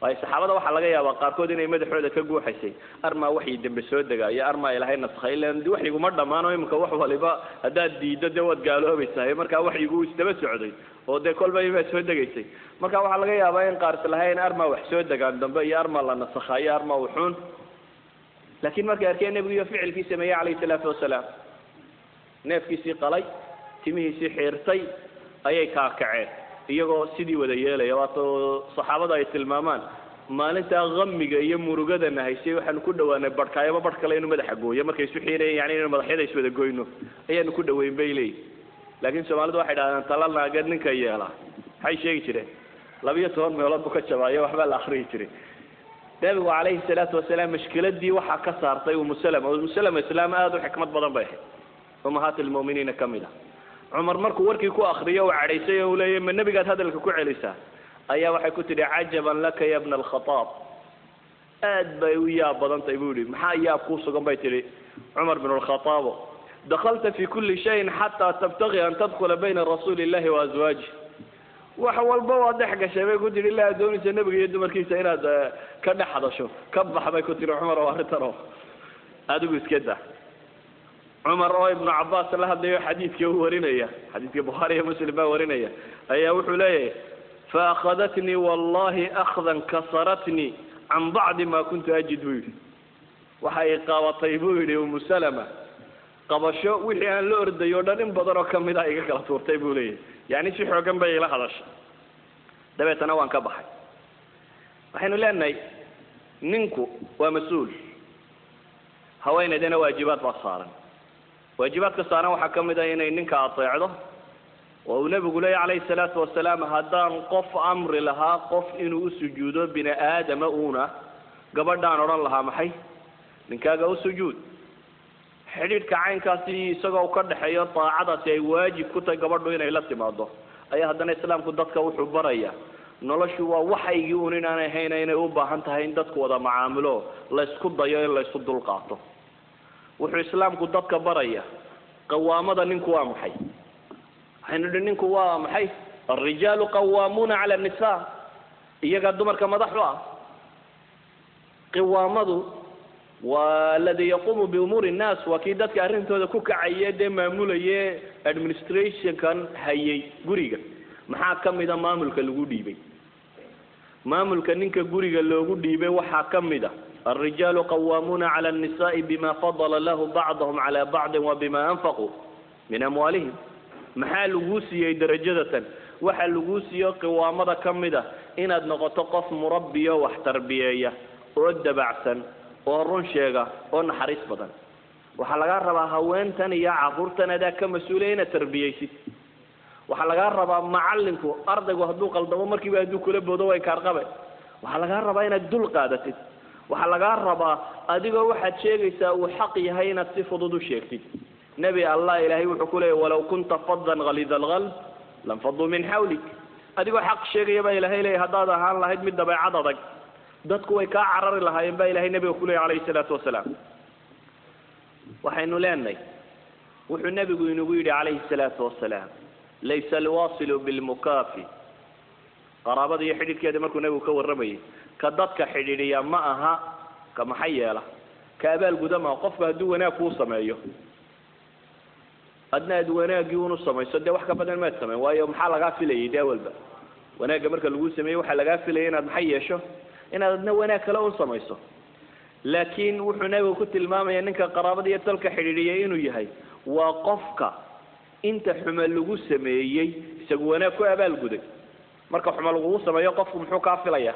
واي الصحابة واحد لقى يا بقار كودين يمدح هذا كجو حسي أرمى وحي يدم بالسود دقا يا أرمى إلى هاي النسخة لأن دي وحي مرة ما نوي مكوح ولا بقى أداد دي دوت قالوه بيساهي مركا وحي يقول استبى سعودي وده كل بيجي بالسود دقا يسي مركا واحد لقى يا باين قارت لهاين أرمى وحسود دقا عندهم بقى يا أرمى لنا النسخة يا أرمى وحون لكن مركا أركان النبي فعل في سماية عليه الصلاة والسلام نف كيسي قلي تميه سي حيرتي أي كاكعين iyagoo sidii wada yeelay waato saxaabada ay tilmaamaan maalinta qamiga iyo murugada haysay waxaan ku dhawaanay barkaayaba barkale inuu madaxa gooyo markay isu xiireen yani inuu madaxyada is wada gooyno ayaan ku dhaweyn baylay laakiin Soomaalidu waxay dhaadaan talalnaaga ninka yeela hay sheegi jireen 12 meelood buu ka jabaayo waxba la akhriyo jiray nabigu alayhi salaatu wasalaam mashkiladii waxa ka saartay Muslima islaam aad u xikmad badan bay ummahatul mu'miniina kamida عمر مركو وركي كو أخريه وعريسيه ولا من النبي قال هذا اللي كو عليسا أيها واحد كنت عجبا لك يا ابن الخطاب أدبي ويا بدن طيبولي محا يا قوس قنبيتلي عمر بن الخطاب دخلت في كل شيء حتى تبتغي أن تدخل بين رسول الله وأزواجه وحول بوا ضحك شباب قلت لله دوني النبي يدو مركي سينا كان حدا شوف كبح ما كنت عمر وهرتره هذا قلت كده عمر ابن عباس الله هذا حديث ورينيا حديث البخاري ومسلم ورينيا أي وحليه فأخذتني والله أخذا كسرتني عن بعض ما كنت أجد ويلي وحقيقة وطيبولي ومسلمة قبشو وحي أن لورد يودان بدرو كم دايقة كلا طيبولي يعني شي حكم بي لا خلاص دبيت أنا وان كبحي وحين لأني ننكو ومسؤول هوين دينا واجبات بصارا واجبات كسانا وحكم داينا إنك أطيعه ونبي يقول عليه الصلاة والسلام هدان قف أمر لها قف إنه سجود بنا آدم أونا قبل دان ران لها محي من كاجا سجود حديث كعين كاسي سجوا وكرد حياة طاعة سي واجب كنت قبل دوينا إلى استماده أي هدان الإسلام كدتك وحبرية نلشوا وحي يونين أنا هنا أوبا أنت هين دتك وذا معامله لا يسكت ضياء لا يسد القاطه وحو الإسلام كدتك برية قوامة ننكوا محي حين ننكوا محي الرجال قوامون على النساء إياك الدمر كما ضحوا قوامة والذي يقوم بأمور الناس وكيدتك أرنت هذا كوكا عيادة مامولة administration كان هاي قريقا محاكم إذا ماملك القديبي ماملك ننك قريقا القديبي وحاكم إذا الرجال قوامون على النساء بما فضل الله بعضهم على بعض وبما أنفقوا من أموالهم محال لغوسية درجة وحال لغوسية قوامة كمدة إن أدنغط قف مربية واحتربية ورد بعثا ورنشيغة ورنحريس بدن وحلقا ربا هوين تاني يا عبور تانا دا كمسؤولين تربية وحلقا ربا معلنكو أرضك وهدوك الضوء مركي بهدوك لبو دواي كارقبة وحلقا ربا إن الدول قادتي waxaa laga rabaa adigoo waxaad sheegaysaa uu xaq yahay inaad si fudud u sheegtid nabi allah ilaahay wuxuu ku leeyahay walaw kunta faddan ghalid alqalb lam faddu min hawlik adigoo xaq sheegaya baa ilaahay leeyahay haddaad ahaan lahayd mid dabeecad adag dadku way kaa carari lahaayeen baa ilaahay nabiga ku leeyahay calayhi salaatu wasalaam waxaynu leenahay wuxuu nabigu inagu yidhi calayhi salaatu wasalaam laysa alwasilu bilmukaafi qaraabada iyo xidhiidhkeeda markuu nabigu ka warramayay ka dadka xidhiidhiya ma aha ka maxay yeela ka abaalguda ma qofku hadduu wanaag kuu sameeyo adna aad wanaaggii unu samayso dee wax ka badan maad samayn waayo maxaa lagaa filayay dee walba wanaagga marka lagu sameeyo waxaa lagaa filayay inaad maxay yeesho inaad adna wanaag kale u samayso laakiin wuxuu nabigu ku tilmaamaya ninka qaraabada iyo dalka xidhiidhiyay inuu yahay waa qofka inta xuma lagu sameeyey isagu wanaag ku abaalguday marka xuma lagu sameeyo qofku muxuu kaa filaya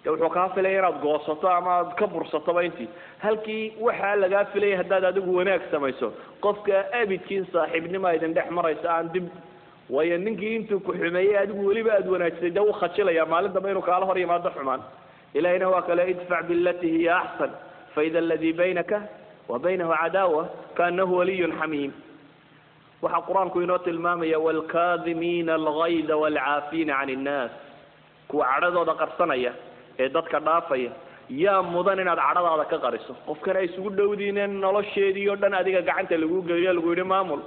dee wuxuu kaa filaya inaad goosato ama aad ka bursatoba intii halkii waxaa lagaa filaya haddaad adigu wanaag samayso qofka abidkiin saaxiibnima idin dhex maraysa aan dib waayo ninkii intuu ku xumeeyey adigu weliba aad wanaajisay dee u khajilaya maalin dambe inuu kaala hor yimaado xumaan ilahina waa kale idfac billati hiya axsan faida aladii baynaka wa baynahu cadaawa kaanahu waliyun xamiim waxaa qur-aanku inoo tilmaamaya waalkaadimiina algayda waalcaafiina can innaas kuwa cadhadooda qarsanaya ee dadka dhaafaya yaa mudan inaad cadhadaada ka qariso qofkana ay isugu dhowdiineen nolosheedii oo dhan adiga gacanta lagu geliyo lagu yidhi maamul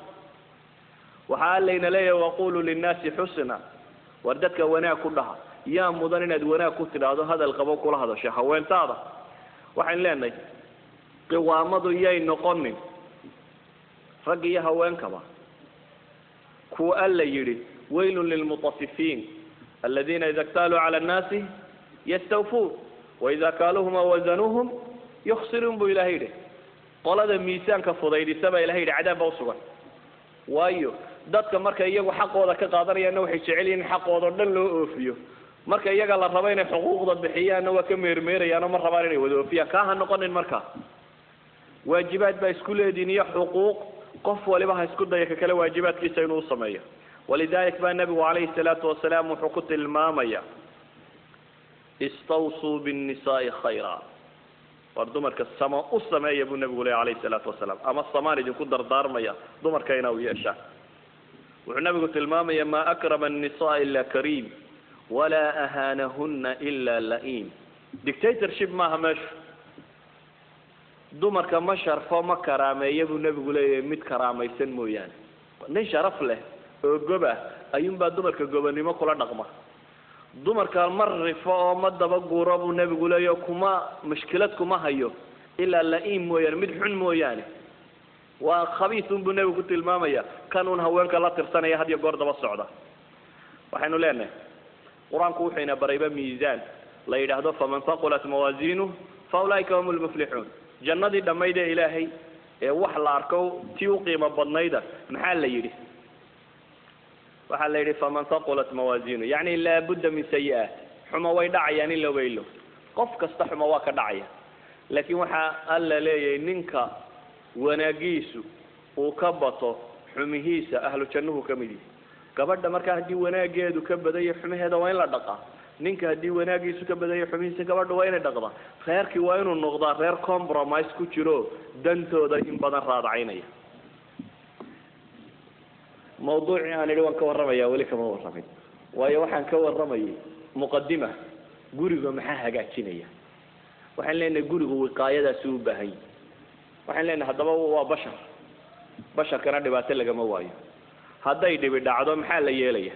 waxaa layna leeyahay waqulu linnaasi xusna war dadka wanaag ku dhaha yaa mudan inaad wanaag ku tidhaahdo hadal qabo kula hadasho haweentaada waxaan leenahay qiwaamadu yay noqonin rag iyo haweenkaba kuwa alla yidhi waylun lilmutafifiin aladiina ida ktaaluu cala annaasi yastawfuun waida kaaluuhum aw wazanuuhum yukhsiruun buu ilahay yidhi qolada miisaanka fudaydisa baa ilahay yidhi cadaab baa usugan waayo dadka marka iyagu xaqooda ka qaadanayaanna waxay jecel yihin in xaqooda o dhan loo oofiyo marka iyaga la rabo inay xuquuqda bixiyaanna waa ka meermeerayaanoo ma rabaan inay wada oofiyaan kaa ha noqonin marka waajibaad baa isku leediin iyo xuquuq qof waliba ha isku daya ka kale waajibaadkiisa inuu sameeyo walidalik baa nabigu calayhi salaatu wasalaam wuxuu ku tilmaamaya istawsuu binnisaai khayra war dumarka sama u sameeya buu nabigu leeyahy calayhi salaatu wasalaam ama samaan idinku dardaarmaya dumarka inaa u yeeshaan wuxuu nabigu tilmaamaya maa akrama annisaa ila kariim walaa ahaanahunna ila la'iim dictatorship maaha meeshu dumarka ma sharfo ma karaameeya buu nabigu leeyahay mid karaamaysan mooyaane nin sharaf leh oo gob ah ayuunbaa dumarka gobonimo kula dhaqma dumarka ma rifo oo ma daba guuro buu nabigu leeyahay kuma mushkilad kuma hayo ilaa la'iim mooyaane mid xun mooyaane waa khabiisun buu nabigu ku tilmaamaya kanuun haweenka la tirsanaya had iyo goor daba socda waxaynu leenahay qur-aanku wuxuu ina barayba miisaan la yidhaahdo faman faqulat mawaasiinuh faulaa'ika hum lmuflixuun jannadii dhammayd ee ilaahay ee wax la arko tii u qiimo badnayda maxaa la yidhi waxaa la yidhi faman faqulat mawaasiinu yacni laabudda min sayi-aat xumo way dhacayaan in laba ilo qof kasta xumo waa ka dhacaya laakiin waxaa alla leeyahay ninka wanaagiisu uu ka bato xumihiisa ahlu jannuhu ka mid yihi gabadha markaa haddii wanaageedu ka badayo xumaheeda waa in la dhaqaa ninka haddii wanaagiisu ka badayo xumihiisa gabadha waa inay dhaqdaa reerkii waa inuu noqdaa reer compromise ku jiro dantooda in badan raadacaynaya mawduucii aan idhi waan ka warramaya weli kama warramin waayo waxaan ka warramayay muqadima guriga maxaa hagaajinaya waxaan leenahay gurigu wiqaayadaasi u baahan yahy waxaan leenahay haddaba waa bashar basharkana dhibaato lagama waayo hadday dhibi dhacdo maxaa la yeelaya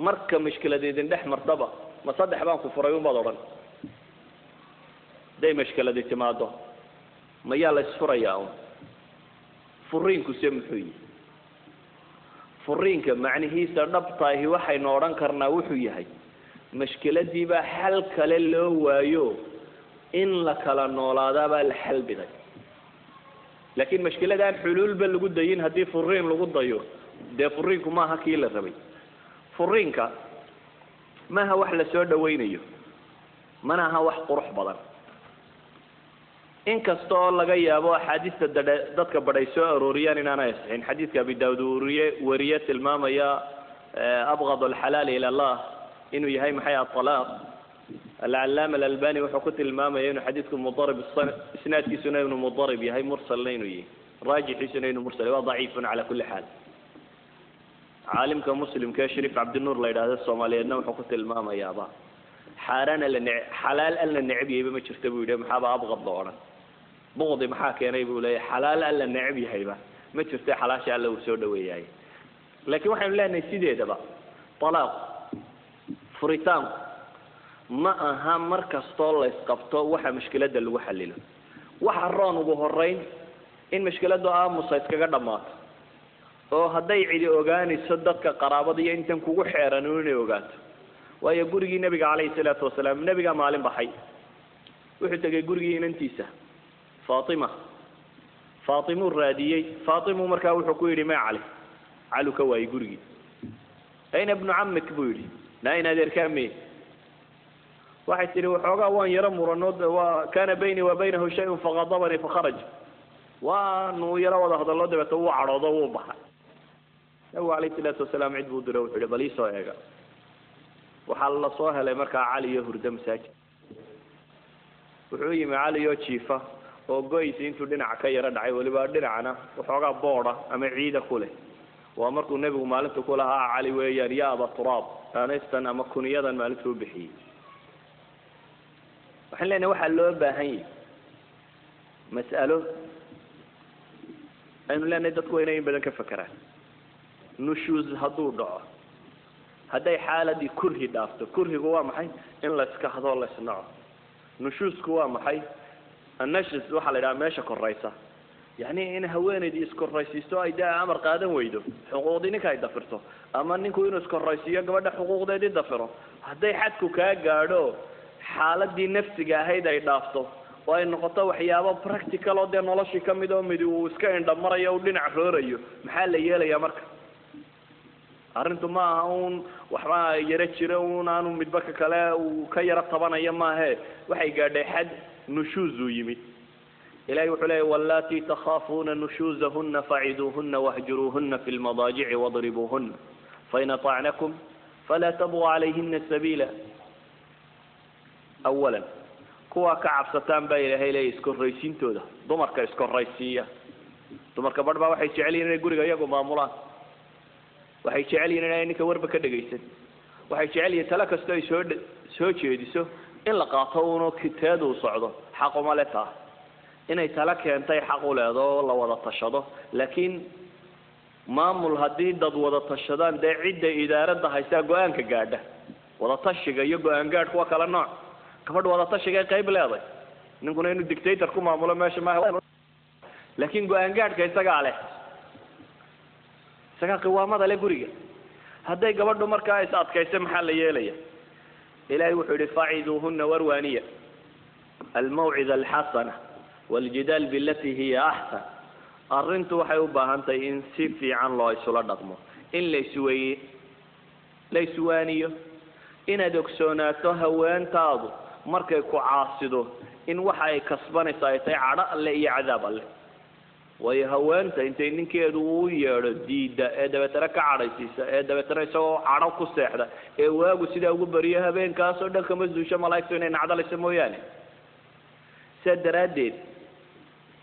marka mushkiladeedin dhex martaba ma saddex baan ku furay unbaad odhan hadday mushkiladi timaado mayaa la isfurayaa un furiinku se muxuu yihi furiinka macnihiisa dhabtaahi waxaynu odhan karnaa wuxuu yahay mushkiladiibaa xal kale loo waayo in la kala noolaadaabaa la xal biday laakiin mushkiladaan xuluulba lagu dayin haddii furiin lagu dayo dee furiinku maaha kii la rabay furiinka maaha wax la soo dhawaynayo mana aha wax qurux badan inkasta oo laga yaabo axaadiista dadka badhay soo arooriyaan inaanay asixin xadiidka abi daawud wariye tilmaamaya abgad alxalaal ila allah inuu yahay maxay aalaaq alcalaama alalbani wuxuu ku tilmaamaya inuu xadiidku mudarib isnaadkiisuna inuu mudarib yahay mursalna inuu yahay raajixiisuna inuu mursal waa daciifun cala kulli xaal caalimka muslimka shariif cabdinuur la yidhaahdo soomaaliyeedna wuxuu ku tilmaamayaaba xaaraan xalaal alla neceb yahayba ma jirta buu yidhi maxaaba abqad loo odhan buqdi maxaa keenay buu leeyahay xalaal alla neceb yahayba ma jirta xalaasha alla uu soo dhaweeyahay لكن واحد لا نسيده ده بقى طلاق فريتان ما أهم مركز طول يسقطه واحد مشكلة ده اللي هو حلله واحد ران وبهرين إن مشكلة ده مصيد كقدمات أو هذا يعيد أوجاني صدق كقرابة دي أنت كوجو حيرانون أوجات ويقول جي النبي عليه الصلاة والسلام النبي قام علم بحي وحتى يقول جي ننتيسه فاطمة الرادية فاطمة مركاو حكويري ما علي كوا يقول جي أين ابن عمك بيري ناين هذا الكامي واحد تلو حوجا وان يرم ورنود وكان بيني وبينه شيء فغضبني فخرج وانه يرى وضع الله ده بتوع عرضه وبحر هو عليه الصلاة والسلام عند بودره وحده بليسه يا وحل صوها لمركا علي يهرد مساج وحوي مع علي يوشيفه وقويس انتو دينا كيرا دعي ولبا دينعنا وحوغا بورا اما عيدا كله وامركو النبي مالنتو كلها علي ويان يا ابا التراب انا استنى اما كونيادا مالنتو بحي وحن لنا waxa loo baahan mas'alo aynu leenahay dadku inay badan ka fakaraan nushuuz haduu dhaco haday xaaladii kurhi dhaafto kurhigu waa maxay in la iska hado la isnaco nushuuzku waa maxay annashis waxa la yiraahdaa meesha koraysa yani in haweeneydii iskoraysiisto ay daa amar qaadan weydo xuquuqdii ninka ay dafirto ama ninku inuu iskoraysiiyo gabadha xuquuqdeedii dafiro haday xadku ka gaadho xaaladii nafsiga ahayd ay dhaafto oo ay noqoto waxyaabo practical oo de noloshii kamid oo mid uu iska indhamarayo oo dhinac roorayo maxaa la yeelayaa marka arintu ma aha uun waxba yara jira uun aanu midba kale uu ka yara tabanayo maahe waxay gaadhay xad nushuuz uu yimid ilaahay wuxuu leeyahay wallati takhaafuna nushuzahunna fa'iduhunna wahjuruhunna fil madaaji'i wadribuhunna fa in ata'nakum fala tabu alayhinna sabila أولاً كوا كعب ستان باي لهي لي إسكوريسين تودا دمرك إسكوريسية دمرك برضه واحد يشعلي إنه يقول جايكم معمولات واحد يشعلي إنه إنك وربك كده جيسن واحد يشعلي يتلاك استوي سوتش يديسو إن لقاطونه كتاد وصعده حقه مالتها إن يتلاك أنتي حقه لا ذا الله ولا تشهده لكن معمول هدي ضد ولا تشهدان ده عدة إدارة ده هيساقوا أنك قاعدة ولا تشجع يجوا أنقاد كوا كلا نوع كفرد ولا تشجع قيب لاضي نقول إنه الدكتاتور كم معموله ماشي ما هو لكن جو أنقاد كيساق عليه ساق قوامة على جورية هذا يقبل دمر كايسات كيس محل يليه إلهي وحده فاعذوهن وروانية الموعظة الحسنة والجدال بالتي هي أحسن أرنت وحيوبها أنت إن سفي عن الله يسول دقمه إن ليسوانية إن دكسوناته هوان تاضو markay ku caasido in waxa ay kasbanaysaa ay caado alle iyo cadaab alle way haweenta intay ninkeedu uu yeero diida ee dabeetana ka caadaysiisa ee dabeetana isagoo caado ku seexda ee waagu sida ugu bariyo habeenkaas oo dhanka masduusha malaa'igtu inay nacdalayso mooyaane sadaradeed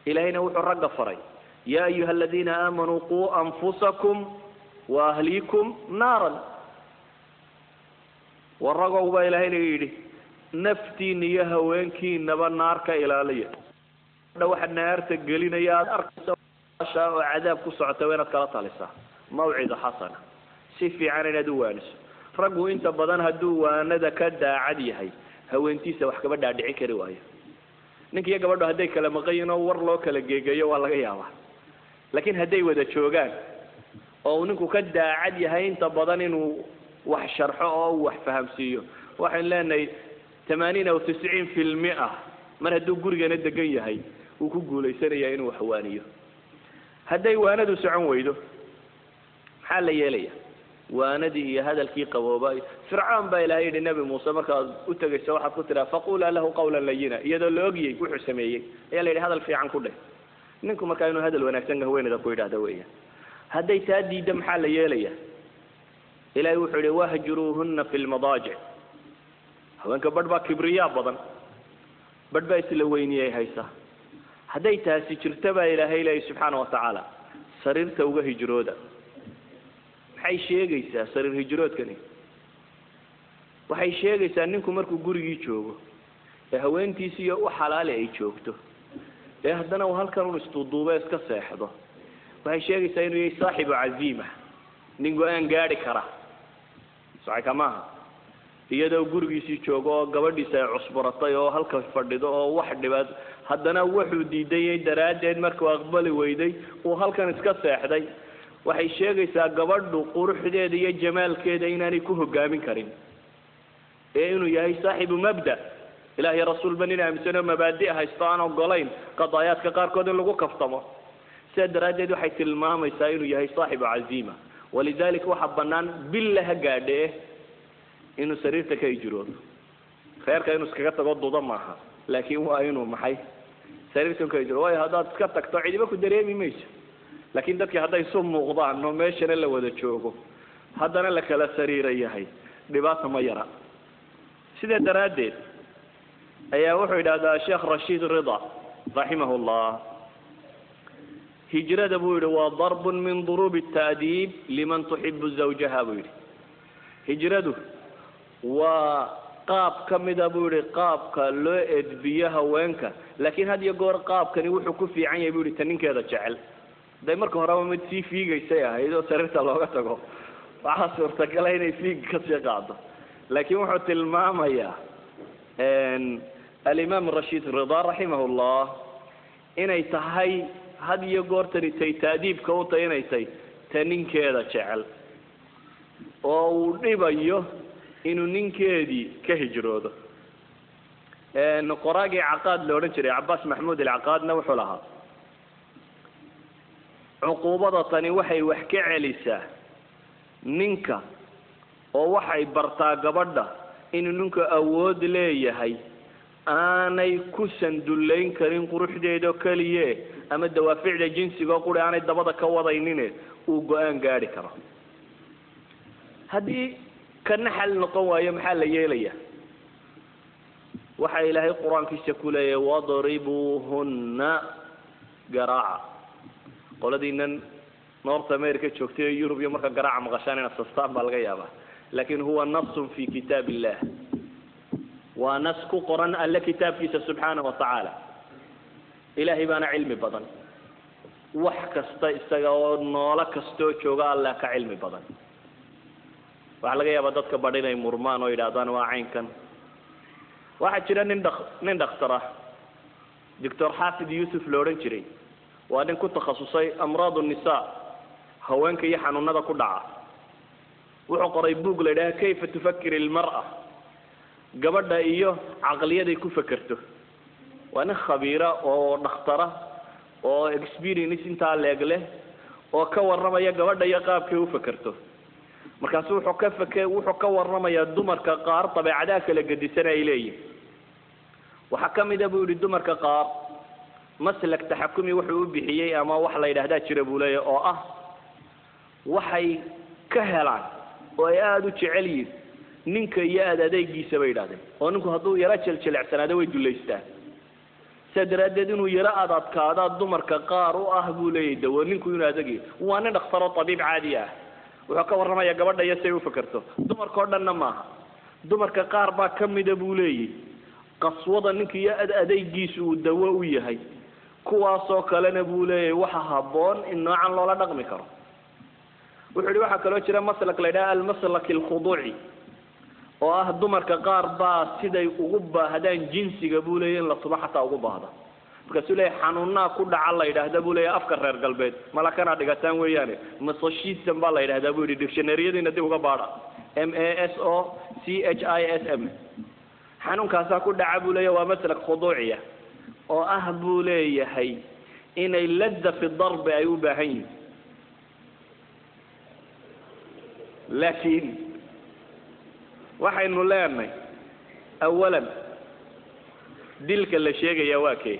ilaahayna wuxuu ragga faray yaa ayuha alladina aamanuu quu anfusakum wa ahliikum naaran warragow baa ilaahayna yidhi naftiin iyo haweenkiinaba naarka ilaaliya waxa naarta gelinaya arkaysa oo cadaab ku socota weenad kala talisaa mawcida xasana si fiican inaad u waaniso raggu inta badan haduu waanada ka daacad yahay haweentiisa wax kaba dhaadhici kari waayo ninkiyo gabadhu haday kala maqayno war loo kala geegayo waa laga yaabaa laakiin haday wada joogaan oo ninku ka daacad yahay inta badan inuu wax sharxo oo wax fahamsiiyo waxaan leenahay 80 أو 90% mar haduu gurigana degan yahay uu ku guuleysanaya inuu waxwaaniyo haday waanadu socon weydo maxaa la yeelaya waanadii iyo hadalkii qaboobay fircaun baa ilaahay yidhi nabi muuse markaa u tagaysa waxaad ku tiraa faqula lahu qawlan layyina iyadoo la ogiyay wuxuu sameeyay ayaa la yidhi hadal fiican ku dheh ninku markaa inuu hadal wanaagsan haweenada ku yidhaahdo weeyaan haday taa diida maxaa la yeelaya ilaahay wuxuu yidhi wahjuruhunna fil madaaji' haweenka badh baa kibriyaa badan badh baa isla weyniyay haysa hadday taasi jirta baa ilaahay leeyahay subxaanahu wa tacaala sariirta uga hijrooda maxay sheegaysaa sariir hijroodkani waxay sheegaysaa ninku markuu gurigii joogo ee haweentiisii iyo u xalaale ay joogto ee haddana uu halkan un isduuduube iska seexdo waxay sheegaysaa inuu yahay saaxibu caziima nin go-aan gaadhi kara saca maaha iyadoo gurigiisii joogo oo gabadhiisa ay cusburatay oo halka fadhido oo wax dhibaad haddana wuxuu diiday daraaddeed markuu aqbali weyday uu halkan iska seexday waxay sheegaysaa gabadhu quruxdeeda iyo jamaalkeeda inaanay ku hogaamin karin ee inuu yahay saaxibu mabda ilaahay rasuul banina aaminsanoo mabaadi' haysto aan ogolayn qadaayaadka qaarkood in lagu kaftamo sidaa daraaddeed waxay tilmaamaysaa inuu yahay saaxibu caziima walidaalika waxaa bannaan billa ha gaadhe inuu sariirta ka hijroodo reerka inuu iskaga tago dudo maaha laakiin waa inuu maxay sariirta ka hijroodo waayo haddaad iska tagto cidiba ku dareemi mayso laakiin dadkii hadday isu muuqdaan oo meeshana la wada joogo haddana la kala sariira yahay dhibaata ma yara sidaa daraaddeed ayaa wuxuu yidhahdaa sheekh rashiid rida raximahullah hijrada buu yidhi waa darbun min duruubi الta'diib liman tuxibu zawjaha buu yidhi hijradu waa qaab ka mida buu yihi qaabka loo edbiyo haweenka laakiin had iyo goor qaabkani wuxuu ku fiican yahay buu yihi ta ninkeeda jecel haday marka horeba mid sii fiigaysay ahayd oo sariirta looga tago waxaa suurtagala inay fiig kasii qaado laakiin wuxuu tilmaamayaa alimaam rashiid rida raximahullah inay tahay had iyo goortani tay taadiibka u tahay inay tahay ta ninkeeda jecel oo uu dhibayo inuu ninkeedii ka hijroodo qoraagii caqaad la odhan jiray cabaas maxmuud alcaqaadna wuxuu lahaa cuquubada tani waxay wax ka celisaa ninka oo waxay bartaa gabadha inuu ninku awood leeyahay aanay ku sandullayn karin quruxdeeda keliye ama dawaaficda jinsiga quri aanay dabada ka wadaynin uu go-aan gaadhi karo haddii kana xal noqon waayo maxaa la yeelaya waxa ilaahay qur-aankiisa ku leeyahay wadribuuhunna garaaca qoladiinan north america joogtay ee yurub iyo marka garaaca maqashaan ina sastaan baa laga yaabaa laakiin huwa nasun fi kitaab illah waa nas ku qoran alle kitaabkiisa subxaanahu watacaala ilaahay baana cilmi badan wax kasta isaga oo noolo kastoo jooga alla ka cilmi badan waxaa laga yaabaa dadka badh inay murmaan oo yidhaahdaan waa caynkan waxaa jira nin dhakhtar ah doctor xaafid yuusuf la odhan jiray waa nin ku takhasusay amraad الnisaa haweenka iyo xanuunada ku dhaca wuxuu qoray buug la yidhaha kayfa tufakir ilmar'a gabadha iyo caqliyaday ku fekerto waa nin khabiira oo dhakhtara oo experience intaa leeg leh oo ka warramaya gabadha iyo qaabkay u fekerto markaasu wuxuu ka warramayaa dumarka qaar dabeecadaha kala gedisan ay leeyihin waxaa ka mida buu yihi dumarka qaar maslak taxakumi wuxuu u bixiyey ama wax la yidhaahdaa jira buu leeyahy oo ah waxay ka helaan oo ay aada u jecel yihin ninka iyo aada adeegiisa bay yidhahdeen oo ninku hadduu yaro jeljilecsanaado way dullaystaan sidaa daraaddeed inuu yaro adadkaadaa dumarka qaar u ah buu leeyahy dawo ninku inuu adegayo waa nin dhakhtar oo tabiib caadi ah wuxuu ka warramaya gabadha iyo say u fekerto dumarka oo dhanna maaha dumarka qaar baa ka mida buu leeyahy qaswada ninka iyo adeygiisu uu dawo u yahay kuwaasoo kalena buu leeyahay waxa habboon in noocan loola dhaqmi karo wuxuu yihi waxaa kaloo jira maslak la yidhaha almaslak alkhuduuci oo ah dumarka qaar baa siday ugu baahdaan jinsiga buu leeyahy in la suba xataa ugu baahda markaasuu leeyahay xanuunaa ku dhaca la yidhaahda buu leeyahay afka reer galbeed malakana dhigataan weeyaane masochism baa la yidhahdaa buu yidhi dictionaryadiina dib uga baadha MASOCHISM xanuunkaasaa ku dhaca buu leeyahay waa maslak khuduuciya oo ah buu leeyahay inay ladda fi darbi ay u baahan yihin laakiin waxaynu leenahay awalan dilka la sheegaya waa kee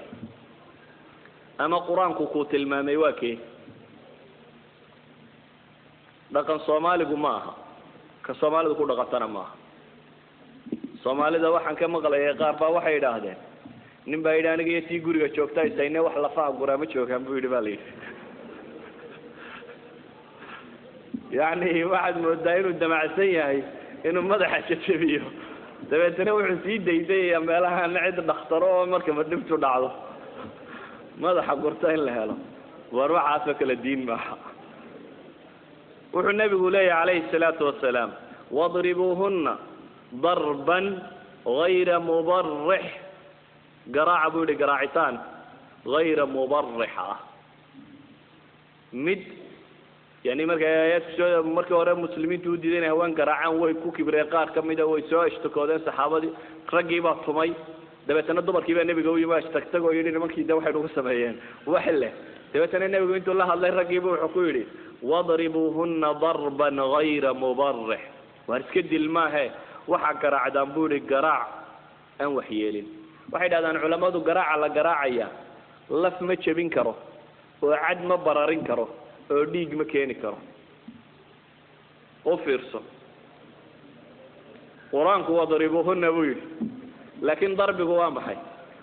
ama qur-aanku kuu tilmaamay waa kee dhaqan soomaaligu ma aha ka soomaalidu ku dhaqantana maaha soomaalida waxaan ka maqlayay qaar baa waxay idhaahdeen nin baa yidhi aniga iyo tii guriga joogta isayne wax lafaha guraa ma joogaan buu yidhi baa la yidhi yacni waxaad moodaa inuu damacsan yahay inuu madaxa jajabiyo dabeetana wuxuu sii daydayayaa meelahaana cid dhakhtaro oo markaba dhibtu dhacdo madaxa gurta in la helo war waxaasoo kala diin maaha وحو النبي لي عليه الصلاة والسلام واضربوهن ضربا غير مبرح قراع بودي قراعتان غير مبرحة مد يعني markii hore muslimiintu u diideen hawaan garaacaan way ku kibreen qaar kamida way soo ishtakoodeen saxaabadii raggii baa tumay dabeetana dumarkii baa nabiga u yimid ishtagtagoo yiri nimankii waxay ugu sameeyeen wax leh dabeetana nabigu intuu la hadlay raggii buu wuxuu ku yiri wadribuhunna darban ghayra mubarrih war iska dilmaahe waxa garaacdaan buuri garaac aan wax yeelin waxay dhaadaan culimadu garaaca la garaacaya laf ma jabin karo oo cad ma bararin karo oo dhiig ma keeni karo oo fiirso quraanku wadribuhunna buu yiri laakiin darbigu waa maxay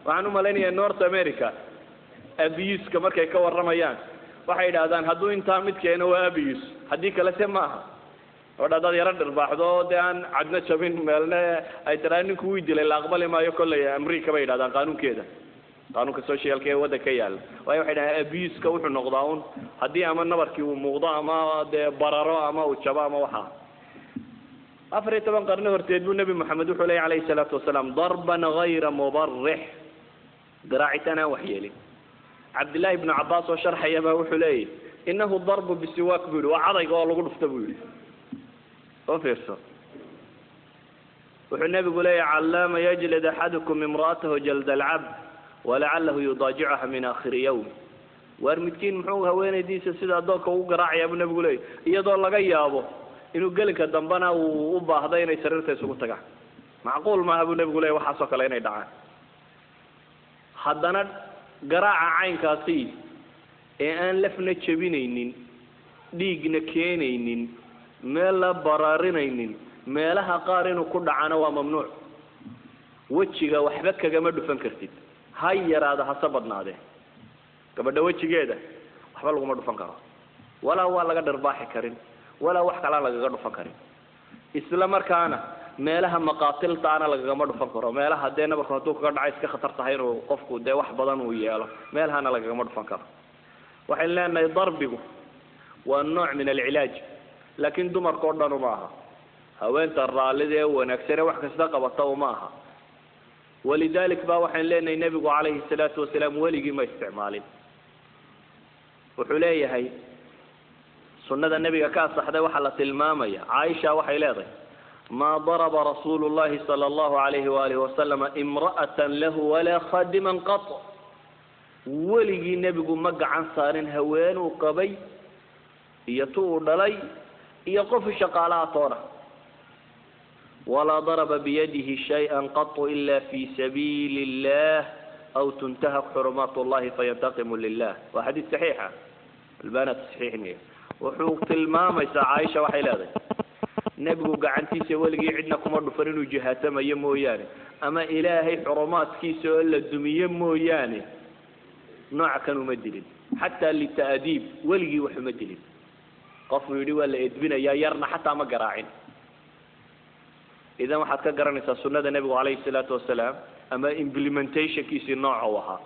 waxaan u maleynayaa North America abuse markay ka waramayaan waxay yiraahdaan hadduu inta mid keeno waa abuse hadii kale se maaha oo dad yar dharbaaxdo aan cadna jabin meelna ay tiraanin ku dilay la aqbali maayo kulay America bay yiraahdaan qaanuunkeeda qaanuunka socialka ee waddanka yaal waxay yiraahdaan abuse ka wuxuu noqdaa un hadii ama nabarkii uu muuqdo ama bararo ama uu jabo ama waxa أفريت من قرنه ارتدوا النبي محمد وحلي عليه الصلاة والسلام ضربا غير مبرح قراعتنا وحيلي عبد الله بن عباس وشرح يبا وحلي إنه الضرب بالسواك بيقول وعضي قال له قلت بيقول وفيرسا والنبي يقول يا علام يجلد أحدكم امرأته جلد العبد ولعله يضاجعها من آخر يوم وارمتين محوها وين ديس سيدا دوك وقراع يا ابو النبي يقول يدور لقى يا ابو inuu galka dambana uu u baahday inay sariirta isugu tagaan macquul ma abu nabigu leeyahay waxa soo kale inay dhacaan haddana garaaca caynkaasi ee aan lafna jabinaynin dhiigna keenaynin meel la baraarinaynin meelaha qaar inuu ku dhacana waa mamnuuc wajiga waxba kagama dhufan kartid hay yaraada ha sabadnaade gabadha wajigeeda waxba lagu ma dhufan karo wala waa laga dharbaaxi karin ولا wax kala laga dhufan karin isla markaana meelaha maqaatilta ana laga ma dhufan karo meelaha deena markuu tuu ka dhacay iska khatar tahay inuu qofku wax badan uu yeelo meelaha laga ma dhufan karo waxay leenahay darbigu waa nooc min al-ilaaj laakiin dumarku dhan uma aha haweenta raalide wanaagsan wax kasta qabata uma aha ولذلك baa waxaan leenahay nabigu kaleey salaatu wasalaam waligi ma isticmaalin wuxuu leeyahay سنة النبي كاسحده وحلا تلمامية عائشة وحي ليضي ما ضرب رسول الله صلى الله عليه وآله وسلم امرأة له ولا خادما قط ولي النبي مقع عن صارين هوان وقبي يطور لي يقف الشقالات طورة ولا ضرب بيده شيئا قط إلا في سبيل الله أو تنتهك حرمات الله فينتقم لله وحديث صحيحة البانات صحيحين wuxuu tilmaamaysaa Aisha waxay leedahay nabigu gacantiisa waligii cidna kuma dhufan inuu jihaatamayo mooyaane ama ilaahay xurumaadkiisa oo la dumiyo mooyaane nooc kan uma dilin hatta li ta'dib waligii wax uma dilin qof yiri wala edbinaya yarna hatta ma garaacin idan waxaad ka garanaysaa sunnada nabiga kaleey salaatu wasalaam ama implementation kiisi nooc waxa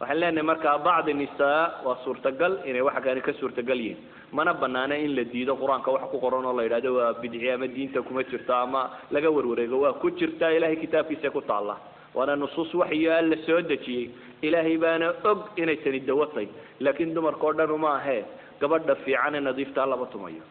waxaan leenahay marka baad nisaa waa suurtagal inay waxa kale ka suurtagal yihiin mana banaana in la diido quraanka wax ku qoran oo la yiraahdo waa bidciya ama diinta kuma jirta ama laga warwareego waa ku jirta ilaahay kitaabkiisa ku taala wana nusus waxyi alla soo dajiyay ilaahay baana og inay tani dawatay laakiin dumarkoo dhan uma ahe gabadha fiican ee nadiifta laba tumayo